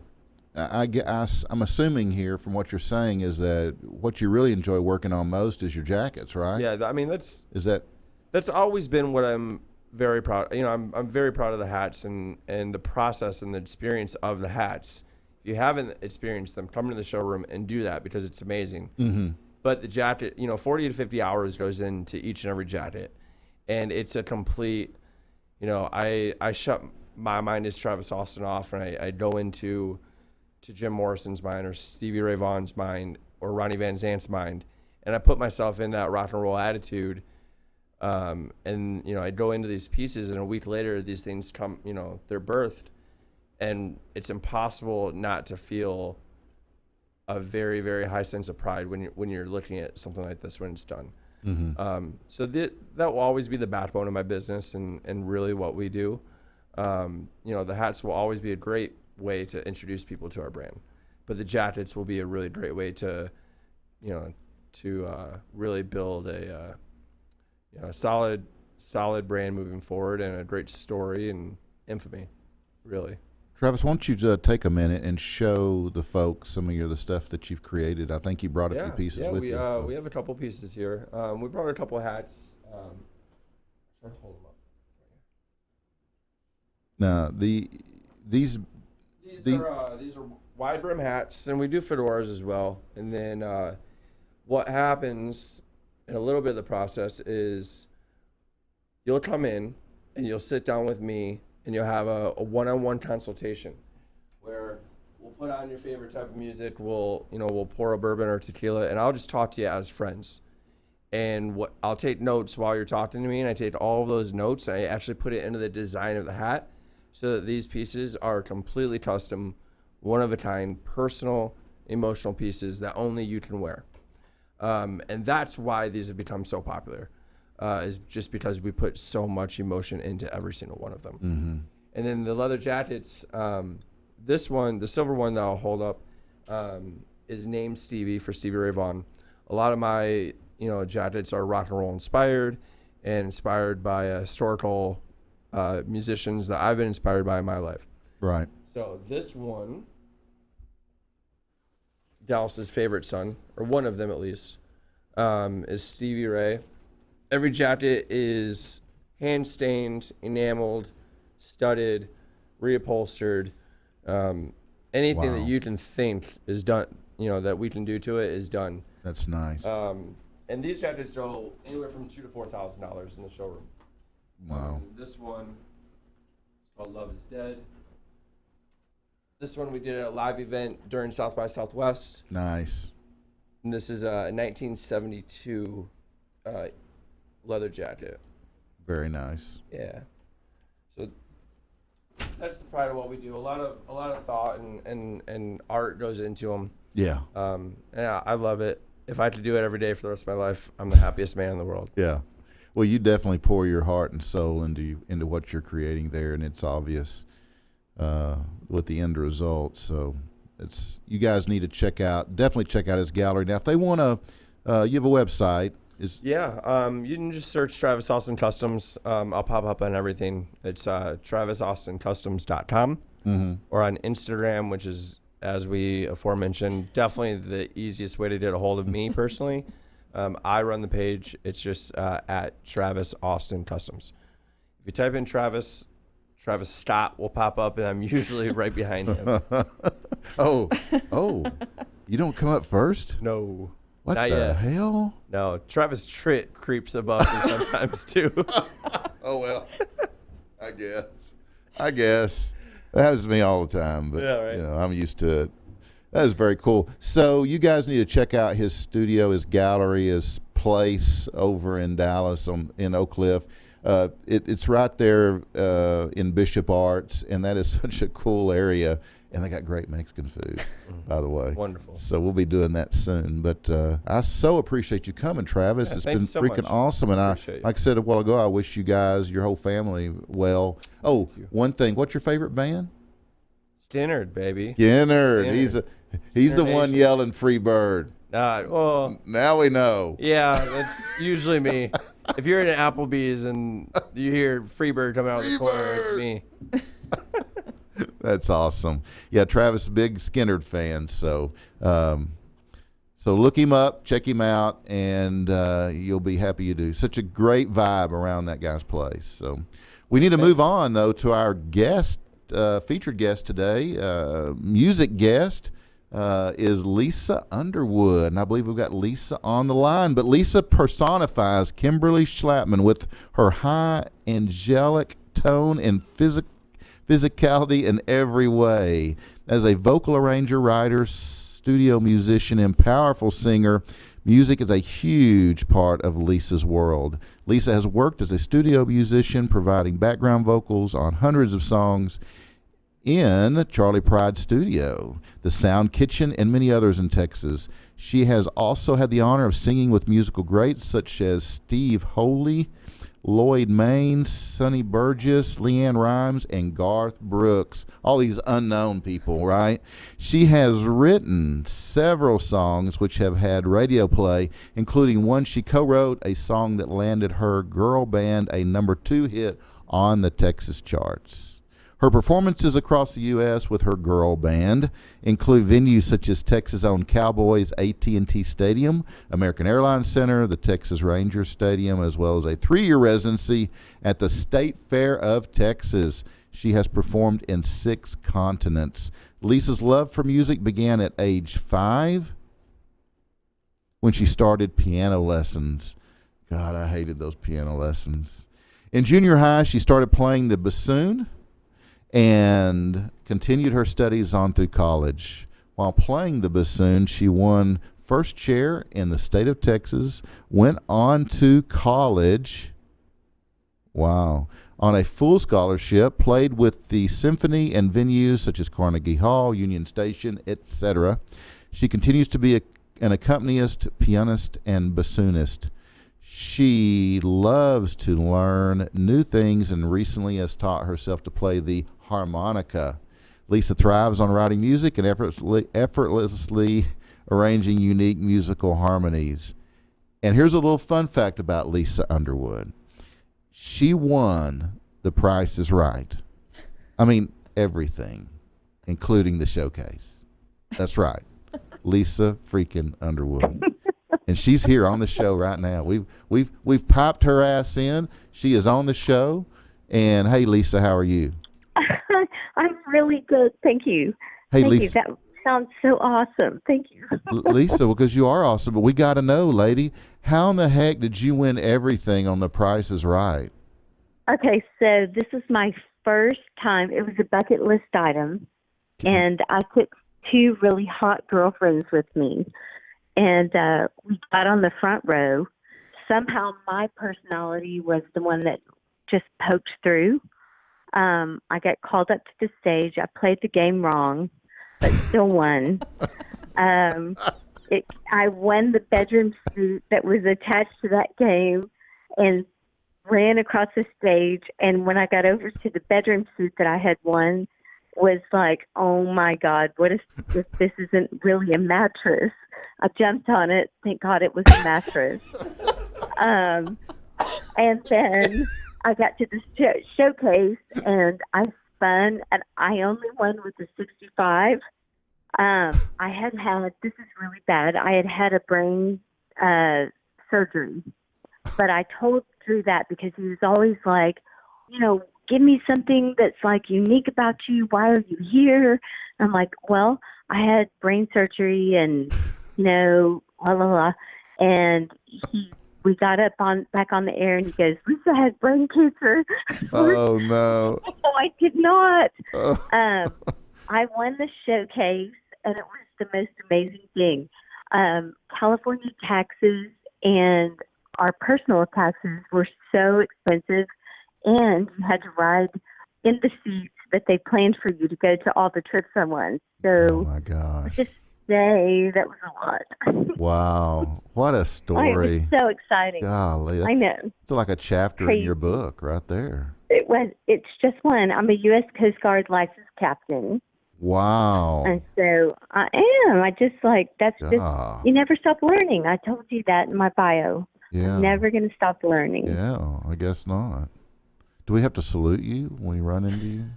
I'm assuming here from what you're saying is that what you really enjoy working on most is your jackets, right? Yeah, I mean that's always been what I'm very proud. I'm very proud of the hats and the process and the experience of the hats. If you haven't experienced them, come to the showroom and do that because it's amazing. Mm-hmm. But the jacket, 40 to 50 hours goes into each and every jacket, and it's a complete. I shut my mind as Travis Austin off, and I go into to Jim Morrison's mind or Stevie Ray Vaughan's mind or Ronnie Van Zant's mind. And I put myself in that rock and roll attitude. And I go into these pieces, and a week later, these things come, they're birthed, and it's impossible not to feel a very, very high sense of pride when you're looking at something like this when it's done. Mm-hmm. So that will always be the backbone of my business and really what we do. The hats will always be a great way to introduce people to our brand, but the jackets will be a really great way to really build a solid brand moving forward and a great story and infamy, really. Travis, why don't you take a minute and show the folks some of the stuff that you've created? I think you brought a few pieces with you. So. We have a couple pieces here. We brought a couple hats. Try to hold them up. Now these are wide brim hats, and we do fedoras as well. And then what happens in a little bit of the process is you'll come in and you'll sit down with me and you'll have a one-on-one consultation where we'll put on your favorite type of music. We'll pour a bourbon or tequila, and I'll just talk to you as friends. And I'll take notes while you're talking to me, and I take all of those notes and I actually put it into the design of the hat. so that these pieces are completely custom, one of a kind, personal, emotional pieces that only you can wear. And that's why these have become so popular, is just because we put so much emotion into every single one of them. Mm-hmm. And then the leather jackets, this one, the silver one that I'll hold up, is named Stevie for Stevie Ray Vaughan. A lot of my, jackets are rock and roll inspired and inspired by historical musicians that I've been inspired by in my life. Right. So this one, Dallas's favorite son, or one of them at least, is Stevie Ray. Every jacket is hand stained, enameled, studded, reupholstered. Anything that you can think is done, that we can do to it is done. That's nice. And these jackets are anywhere from $2,000 to $4,000 in the showroom. Wow. This one is called Love Is Dead. This one we did at a live event during South by Southwest. Nice. And this is a 1972 leather jacket. Very nice. Yeah. So that's the pride of what we do. A lot of thought and art goes into them. Yeah. Yeah, I love it. If I had to do it every day for the rest of my life, I'm the happiest man in the world. Yeah. Well, you definitely pour your heart and soul into what you're creating there, and it's obvious with the end result. So you guys need to definitely check out his gallery. Now, if they want to, you have a website. You can just search Travis Austin Customs. I'll pop up on everything. It's travisaustincustoms.com, or on Instagram, which is, as we aforementioned, definitely the easiest way to get a hold of me personally. I run the page. It's just at Travis Austin Customs. If you type in Travis Scott will pop up, and I'm usually right behind him. Oh, you don't come up first? No. What Not the yet. hell? No, Travis Tritt creeps above me sometimes too. Oh, well, I guess. That happens to me all the time, but Yeah, right. I'm used to it. That is very cool. So you guys need to check out his studio, his gallery, his place over in Dallas in Oak Cliff. It's right there in Bishop Arts, and that is such a cool area. And they got great Mexican food, by the way. Wonderful. So we'll be doing that soon. But I so appreciate you coming, Travis. Yeah, it's thank been you so freaking much. awesome. And Appreciate you. like I said a while ago, I wish you guys, your whole family, well. Oh, one thing. What's your favorite band? Stannard, baby. Skinner. Stannard. He's the Stannard one Nation. yelling "Free Bird." Well, Now we know. yeah, that's usually me. If you're in an Applebee's and you hear Freebird coming out of the corner, it's me. That's awesome. Yeah, Travis, big Skinner fan. So look him up, check him out, and you'll be happy you do. Such a great vibe around that guy's place. So we need to move on though to our guest, featured guest today. Music guest is Lisa Underwood, and I believe we've got Lisa on the line. But Lisa personifies Kimberly Schlappman with her high angelic tone and physicality in every way. As a vocal arranger, writer, studio musician, and powerful singer, music is a huge part of Lisa's world. Lisa has worked as a studio musician, providing background vocals on hundreds of songs in Charlie Pride Studio, the Sound Kitchen, and many others in Texas. She has also had the honor of singing with musical greats such as Steve Holy, Lloyd Maines, Sonny Burgess, Leanne Rimes, and Garth Brooks. All these unknown people, right? She has written several songs which have had radio play, including one she co-wrote, a song that landed her girl band a #2 hit on the Texas charts. Her performances across the U.S. with her girl band include venues such as Texas' own Cowboys AT&T Stadium, American Airlines Center, the Texas Rangers Stadium, as well as a 3-year residency at the State Fair of Texas. She has performed in 6 continents. Lisa's love for music began at age 5 when she started piano lessons. God, I hated those piano lessons. In junior high, she started playing the bassoon and continued her studies on through college. While playing the bassoon, she won first chair in the state of Texas, went on to college. Wow. on a full scholarship, played with the symphony and venues such as Carnegie Hall, Union Station, etc. She continues to be an accompanist, pianist, and bassoonist. She loves to learn new things and recently has taught herself to play the harmonica. Lisa thrives on writing music and effortlessly arranging unique musical harmonies. And here's a little fun fact about Lisa Underwood. She won The Price is Right. I mean, everything, including the showcase. That's right. Lisa freaking Underwood. And she's here on the show right now. We've piped her ass in. She is on the show. And hey, Lisa, how are you? I'm really good. Thank you. Hey, Thank Lisa. you. That sounds so awesome. Thank you. Lisa, because you are awesome. But we got to know, lady, how in the heck did you win everything on The Price is Right? Okay, so this was my first time. It was a bucket list item. And I took 2 really hot girlfriends with me. And we got on the front row. Somehow my personality was the one that just poked through. I got called up to the stage. I played the game wrong, but still won. I won the bedroom suit that was attached to that game and ran across the stage. And when I got over to the bedroom suit that I had won, was like, oh my God, what if this isn't really a mattress? I jumped on it. Thank God it was a mattress. And then I got to the showcase and I spun and I only won with the 65. I had, this is really bad, I had a brain surgery. But I told Drew that because he was always like, give me something that's like unique about you. Why are you here? I'm like, well, I had brain surgery and, la, la, la. And we got back on the air and he goes, Lisa had brain cancer. Oh, no. No, I did not. Oh. I won the showcase and it was the most amazing thing. California taxes and our personal taxes were so expensive, and you had to ride in the seats that they planned for you to go to all the trips I won. So, oh my gosh. Just say that was a lot. Wow. What a story. It was so exciting. Golly. I know. It's like a chapter Crazy. in your book right there. It's just one. I'm a U.S. Coast Guard licensed captain. Wow. And so I am. You never stop learning. I told you that in my bio. Yeah. I'm never going to stop learning. Yeah, I guess not. Do we have to salute you when we run into you?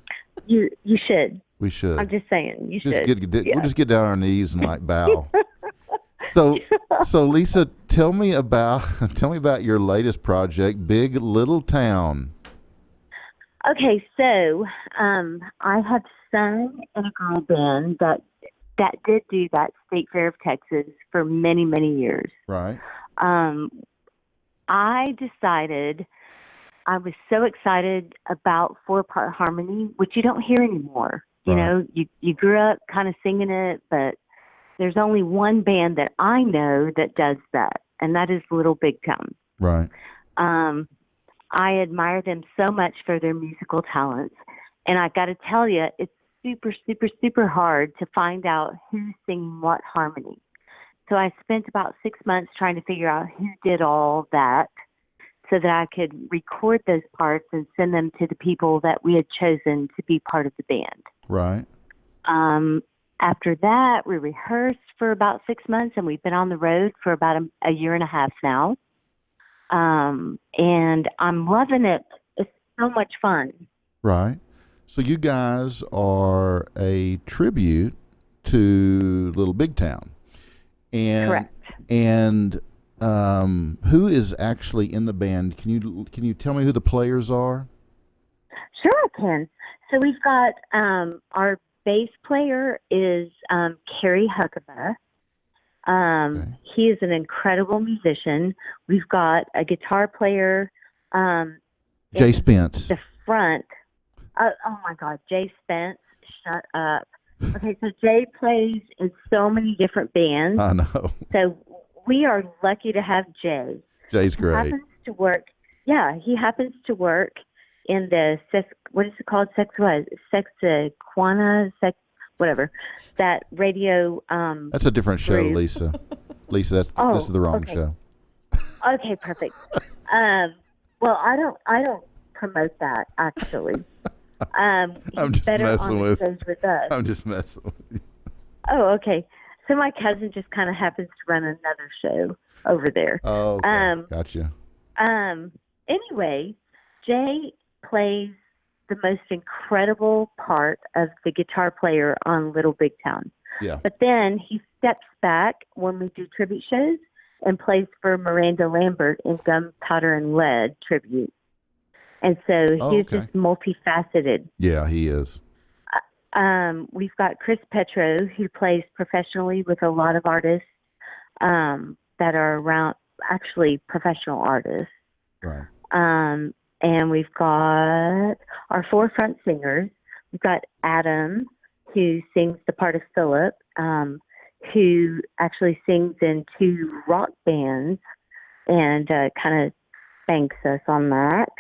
You should. We should. I'm just saying, you should. We'll just get down on our knees and bow. So Lisa, tell me about your latest project, Big Little Town. Okay, so I have sung in a girl band that did do that State Fair of Texas for many, many years. Right. I decided I was so excited about 4-part harmony, which you don't hear anymore. You grew up kind of singing it, but there's only one band that I know that does that, and that is Little Big Town. Right. I admire them so much for their musical talents, and I got to tell you, it's super, super, super hard to find out who's singing what harmony. So I spent about 6 months trying to figure out who did all that so that I could record those parts and send them to the people that we had chosen to be part of the band. Right. After that, we rehearsed for about 6 months, and we've been on the road for about a year and a half now. And I'm loving it. It's so much fun. Right. So you guys are a tribute to Little Big Town. And, correct. And who is actually in the band? Can you tell me who the players are? Sure, I can. So we've got our bass player is Kerry Huckabee. Okay. He is an incredible musician. We've got a guitar player. Jay Spence. The front. Oh my God, Jay Spence. Shut up. Okay, so Jay plays in so many different bands. I know. So we are lucky to have Jay. Jay's great. He happens to work in the what is it called? Sexaquana, whatever. That radio. That's a different show, group. Lisa. Lisa, this is the wrong show. Okay, perfect. Well, I don't promote that actually. I'm just better messing on with. the stage with us. I'm just messing with you. Oh, okay. So my cousin just kind of happens to run another show over there. Oh, okay. Gotcha. Anyway, Jay plays the most incredible part of the guitar player on Little Big Town. Yeah. But then he steps back when we do tribute shows and plays for Miranda Lambert in Gunpowder and Lead tribute. And so he's just multifaceted. Yeah, he is. We've got Chris Petro, who plays professionally with a lot of artists that are around, actually professional artists. Right. And we've got our forefront singers. We've got Adam, who sings the part of Philip, who actually sings in 2 rock bands and kind of thanks us on that.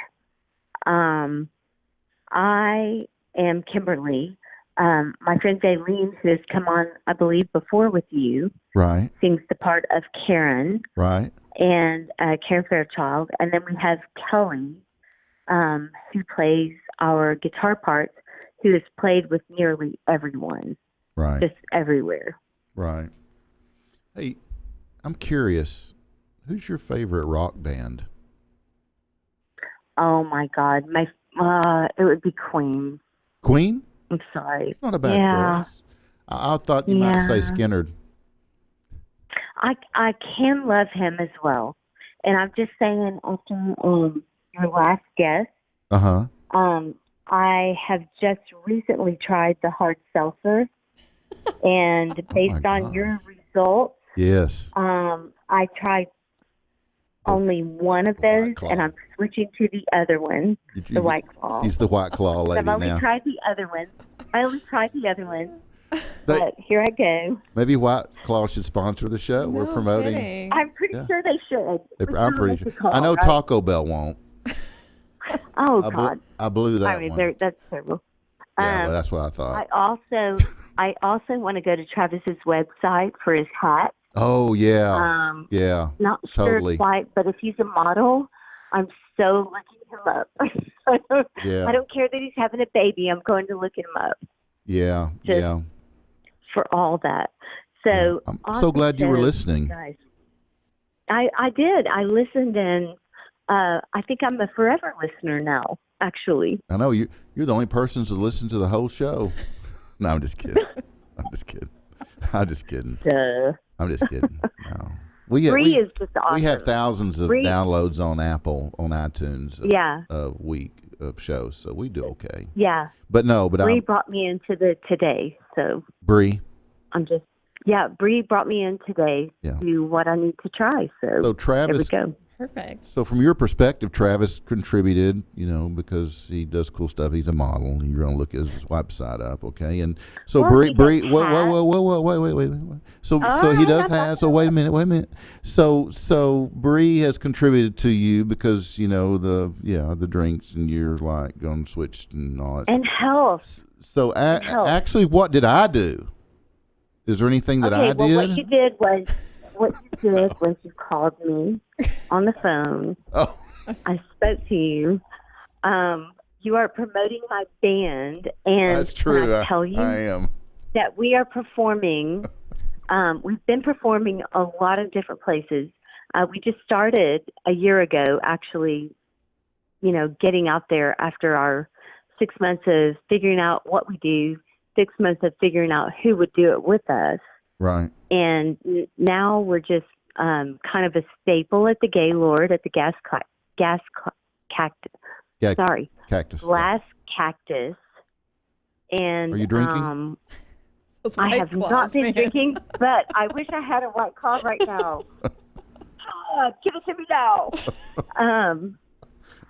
I am Kimberly. My friend Aileen, who has come on, I believe, before with you, Right. sings the part of Karen. Right. And Karen Fairchild. And then we have Kelly, who plays our guitar parts, who has played with nearly everyone. Right. Just everywhere. Right. Hey, I'm curious. Who's your favorite rock band? Oh my God, it would be Queen. Queen? I'm sorry. It's not a bad choice. I thought you might say Skinner. I can love him as well, and I'm just saying after your last guest, I have just recently tried the hard seltzer, and based on your results, yes, I tried only one of those, and I'm switching to the other one, the White Claw. He's the White Claw lady now. I've only tried the other one. But here I go. Maybe White Claw should sponsor the show. We're promoting. Kidding. I'm pretty sure they should. I'm pretty sure. I know Taco Bell won't. Oh God! I blew that one. That's terrible. Yeah, well, that's what I thought. I also want to go to Travis's website for his hat. Oh yeah. Yeah. Not totally. sure quite, but if he's a model, I'm so looking him up. I don't care that he's having a baby. I'm going to look him up. Yeah. Just for all that. So I'm so glad you were listening. Guys. I did. I listened, and I think I'm a forever listener now. Actually, I know you're the only person to listen to the whole show. No, I'm just kidding. I'm just kidding. I'm just kidding. No. Is just awesome. We have thousands of downloads on Apple, on iTunes a week of shows, so we do okay. Yeah. But Bree brought me into the today, so. Bree? Bree brought me in today to what I need to try, so Travis, there we go. Perfect. So from your perspective, Travis contributed, because he does cool stuff. He's a model. You're going to look his website up, okay? And so Bree, whoa. So he does have, so wait a minute. So Bree has contributed to you because, the drinks, and you're like going to switch and all that. And health. So actually, what did I do? Is there anything that I did? What you did was you called me on the phone. Oh. I spoke to you. You are promoting my band, and that's true. Can I tell you I am. That we are performing. We've been performing a lot of different places. We just started a year ago, actually, getting out there after our 6 months of figuring out what we do, 6 months of figuring out who would do it with us. Right. And now we're just kind of a staple at the Gaylord at the Cactus. Glass Cactus. And are you drinking? I have not been drinking, but I wish I had a White Claw right now. Give it to me now.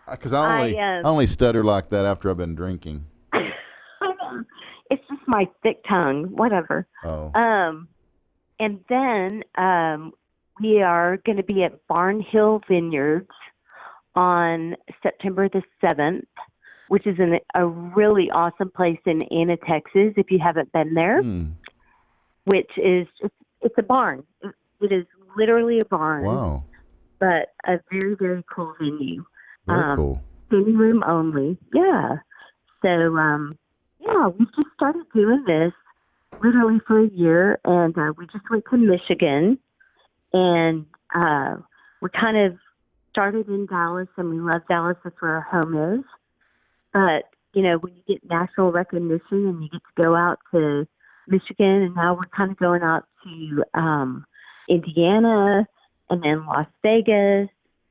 Because I only stutter like that after I've been drinking. It's just my thick tongue, whatever. Oh. And then we are going to be at Barn Hill Vineyards on September the 7th. which is a really awesome place in Anna, Texas, if you haven't been there, which is it's a barn. It is literally a barn. Wow. But a very, very cool venue. Very cool. Standing room only. Yeah. So, we just started doing this literally for a year, and we just went to Michigan, and we kind of started in Dallas, and we love Dallas. That's where our home is. But, when you get national recognition and you get to go out to Michigan, and now we're kind of going out to Indiana and then Las Vegas.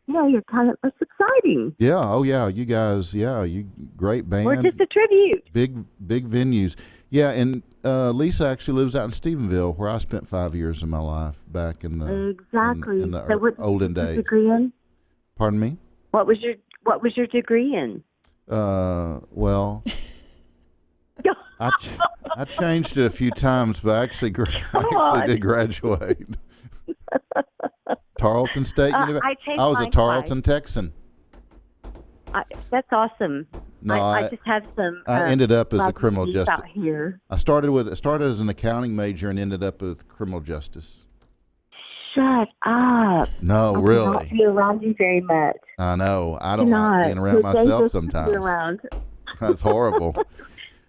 You're it's exciting. Yeah. Oh, yeah. You guys, you great band. We're just a tribute. Big venues. Yeah, and Lisa actually lives out in Stephenville, where I spent 5 years of my life back in the exactly in the so what olden days. Degree in? Pardon me? What was your degree in? Well, I changed it a few times, but I actually did graduate. Tarleton State University. I was a Tarleton Texan. That's awesome. No, I just have some. I ended up as a criminal justice. Out here. I started as an accounting major and ended up with criminal justice. Shut up. No, I really. I cannot be around you very much. I know. I don't like being around myself sometimes. Around. That's horrible.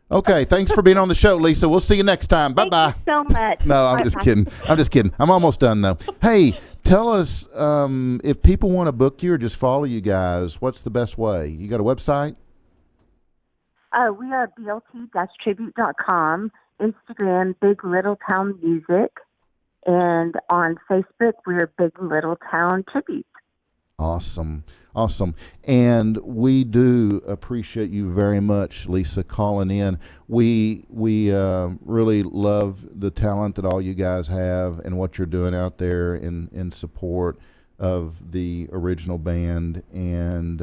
Okay, thanks for being on the show, Lisa. We'll see you next time. Bye-bye. Thank you so much. No, I'm just kidding. I'm almost done, though. Hey, tell us if people want to book you or just follow you guys, what's the best way? You got a website? We are blt-tribute.com, Instagram, Big Little Town Music, and on Facebook, we're Big Little Town Tribute. Awesome. And we do appreciate you very much, Lisa, calling in. We really love the talent that all you guys have and what you're doing out there in support of the original band and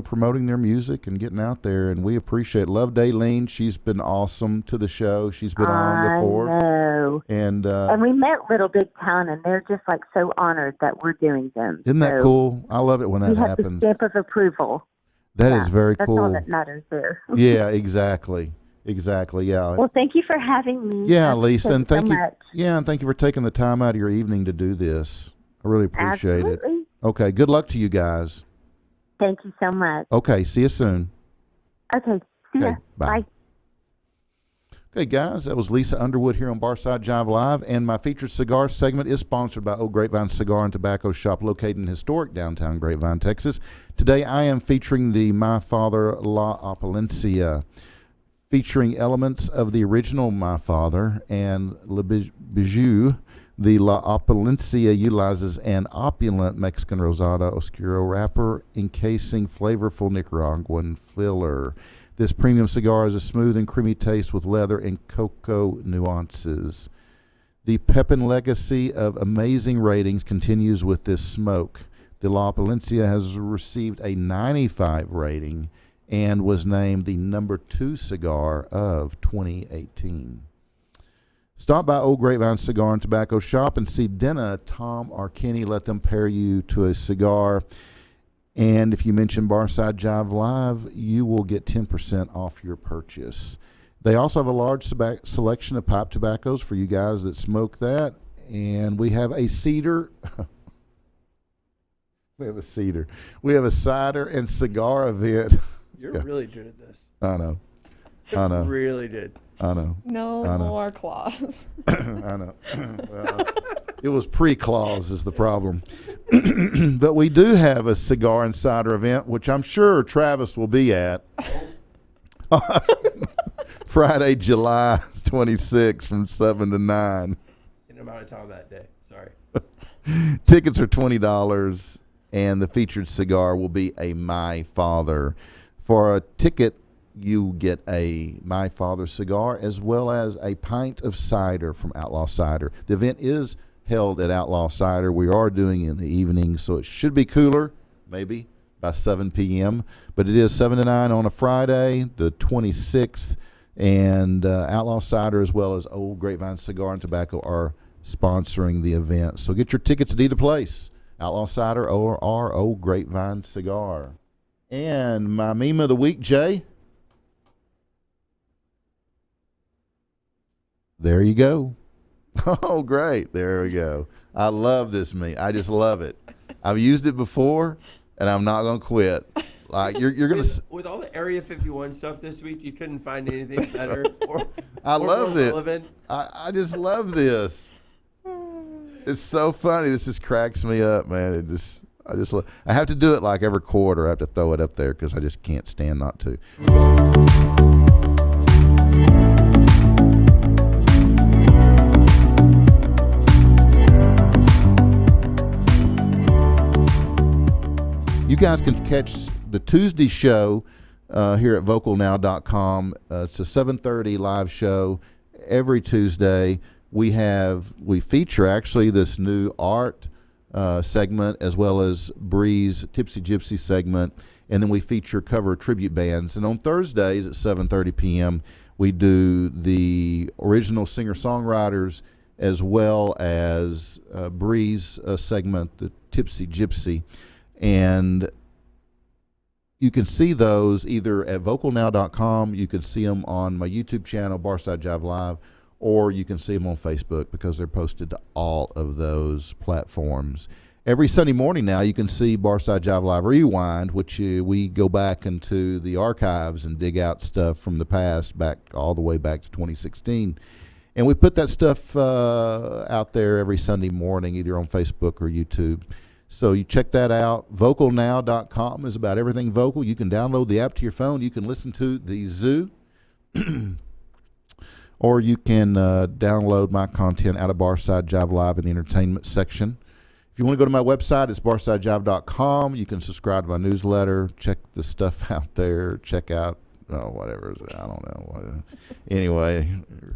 promoting their music and getting out there, and we appreciate it. Love Daylene. She's been awesome to the show. She's been on before. I know. And we met Little Big Town, and they're just so honored that we're doing them. Isn't that cool? I love it when that happens. We have the stamp of approval. That is very that's cool. That's all that matters there. Yeah, exactly, yeah. Well, thank you for having me. Yeah, Lisa, and thank you. Much. Yeah, and thank you for taking the time out of your evening to do this. I really appreciate it. Okay, good luck to you guys. Thank you so much. Okay, see you soon. Okay, see ya. Bye. Okay, guys, that was Lisa Underwood here on Barside Jive Live, and my featured cigar segment is sponsored by Old Grapevine Cigar and Tobacco Shop located in historic downtown Grapevine, Texas. Today I am featuring the My Father La Opulencia, featuring elements of the original My Father, and Le Bijou. The La Opulencia utilizes an opulent Mexican Rosada Oscuro wrapper encasing flavorful Nicaraguan filler. This premium cigar has a smooth and creamy taste with leather and cocoa nuances. The Pepin legacy of amazing ratings continues with this smoke. The La Opulencia has received a 95 rating and was named the number 2 cigar of 2018. Stop by Old Grapevine Cigar and Tobacco Shop and see Denna, Tom, or Kenny. Let them pair you to a cigar. And if you mention Barside Jive Live, you will get 10% off your purchase. They also have a large selection of pipe tobaccos for you guys that smoke that. And we have a cedar. We have a cider and cigar event. You're really good at this. I know. Really did. I know. No more claws. I know. Well, it was pre-claws is the problem. But we do have a cigar and cider event, which I'm sure Travis will be at. Friday, July 26th from 7 to 9. In amount of time that day. Sorry. Tickets are $20, and the featured cigar will be a My Father. For a ticket, you get a My Father cigar as well as a pint of cider from Outlaw Cider. The event is held at Outlaw Cider. We are doing it in the evening, so it should be cooler, maybe by 7 p.m. But it is 7 to 9 on a Friday, the 26th, and Outlaw Cider as well as Old Grapevine Cigar and Tobacco are sponsoring the event. So get your tickets at either place, Outlaw Cider or Old Grapevine Cigar. And my meme of the week, Jay. There you go. Oh, great. There we go. I love this meme. I just love it. I've used it before, and I'm not going to quit. Like you're going to... With all the Area 51 stuff this week, you couldn't find anything better I love it. Relevant. I just love this. It's so funny. This just cracks me up, man. I have to do it like every quarter. I have to throw it up there because I just can't stand not to. You guys can catch the Tuesday show here at vocalnow.com. It's a 7:30 live show every Tuesday. We feature actually this new art segment as well as Bree's Tipsy Gypsy segment, and then we feature cover tribute bands. And on Thursdays at 7:30 p.m. we do the original singer-songwriters as well as Bree's segment, the Tipsy Gypsy. And you can see those either at vocalnow.com, you can see them on my YouTube channel, Barside Jive Live, or you can see them on Facebook because they're posted to all of those platforms. Every Sunday morning now you can see Barside Jive Live Rewind, which we go back into the archives and dig out stuff from the past, back all the way back to 2016. And we put that stuff out there every Sunday morning, either on Facebook or YouTube. So you check that out. Vocalnow.com is about everything vocal. You can download the app to your phone. You can listen to the zoo. Or you can download my content out of Barside Jive Live in the entertainment section. If you want to go to my website, it's barsidejive.com. You can subscribe to my newsletter. Check the stuff out there. Check out, whatever. I don't know. Anyway.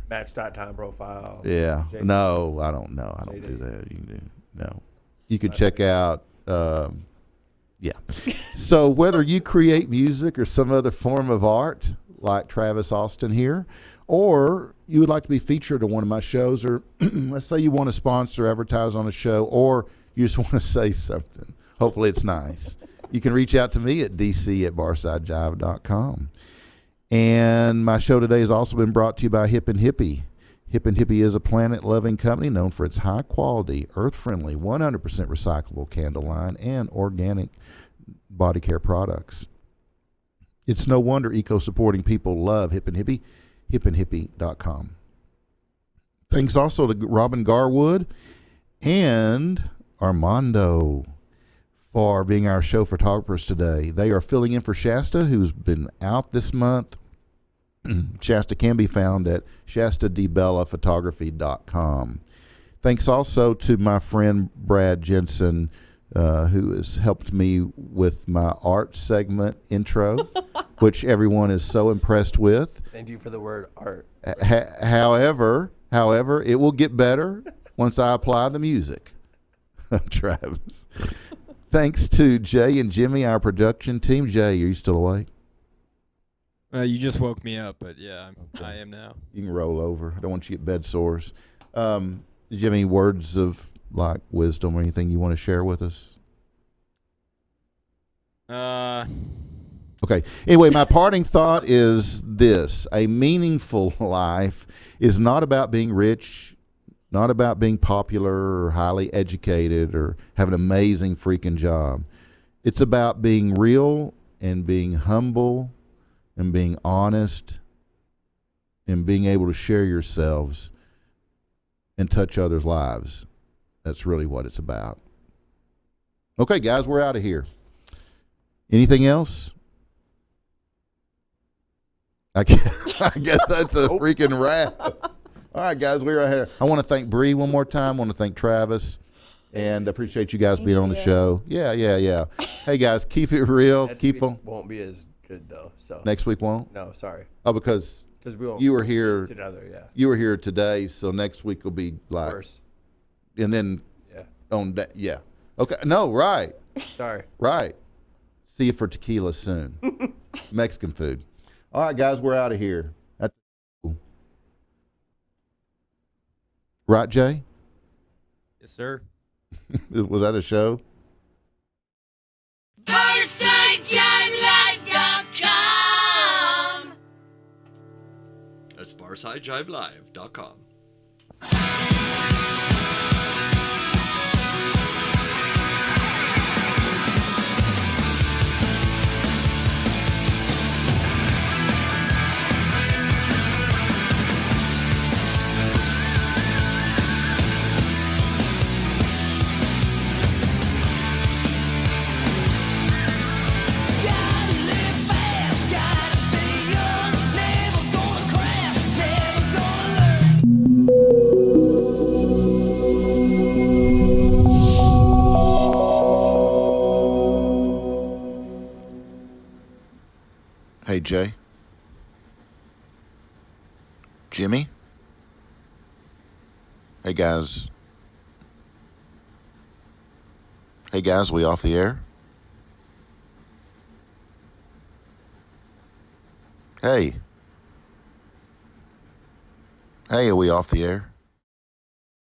Match.time profile. Yeah. No, I don't know. I don't do that. You can do no. You can check out, yeah. So whether you create music or some other form of art, like Travis Austin here, or you would like to be featured on one of my shows, or let's say you want to sponsor, advertise on a show, or you just want to say something. Hopefully it's nice. You can reach out to me at dc@barsidejive.com. And my show today has also been brought to you by Hip and Hippie. Hip and Hippie is a planet-loving company known for its high-quality, earth-friendly, 100% recyclable candle line and organic body care products. It's no wonder eco-supporting people love Hip and Hippie, hipandhippie.com. Thanks also to Robin Garwood and Armando for being our show photographers today. They are filling in for Shasta, who's been out this month. Shasta can be found at shastadbellaphotography.com. Thanks also to my friend Brad Jensen, who has helped me with my art segment intro, which everyone is so impressed with. Thank you for the word art. However, it will get better once I apply the music. Travis. Thanks to Jay and Jimmy, our production team. Jay, are you still awake? You just woke me up, but yeah, I am now. You can roll over. I don't want you to get bed sores. Did you have any words of like wisdom or anything you want to share with us? Okay. Anyway, my parting thought is this: a meaningful life is not about being rich, not about being popular or highly educated or having an amazing freaking job. It's about being real and being humble and being honest and being able to share yourselves and touch others' lives. That's really what it's about. Okay, guys, we're out of here. Anything else? I guess that's a freaking wrap. All right, guys, we're out here. I want to thank Bree one more time. I want to thank Travis. And I appreciate you guys being on the show. Yeah. Hey, guys, keep it real. Keep them. Won't be as good, though. So next week won't? No, sorry. Oh, because we won't you were here together, yeah. You were here today, so next week will be like worse. And then yeah. On that, yeah. Okay. No, right. Sorry. Right. See you for tequila soon. Mexican food. All right, guys, we're out of here. That's cool. Right, Jay? Yes, sir. Was that a show? Barside Jive That's BarsideJiveLive.com. Hey, Jay. Jimmy? Hey, guys. Hey, guys, we off the air? Hey. Hey, are we off the air?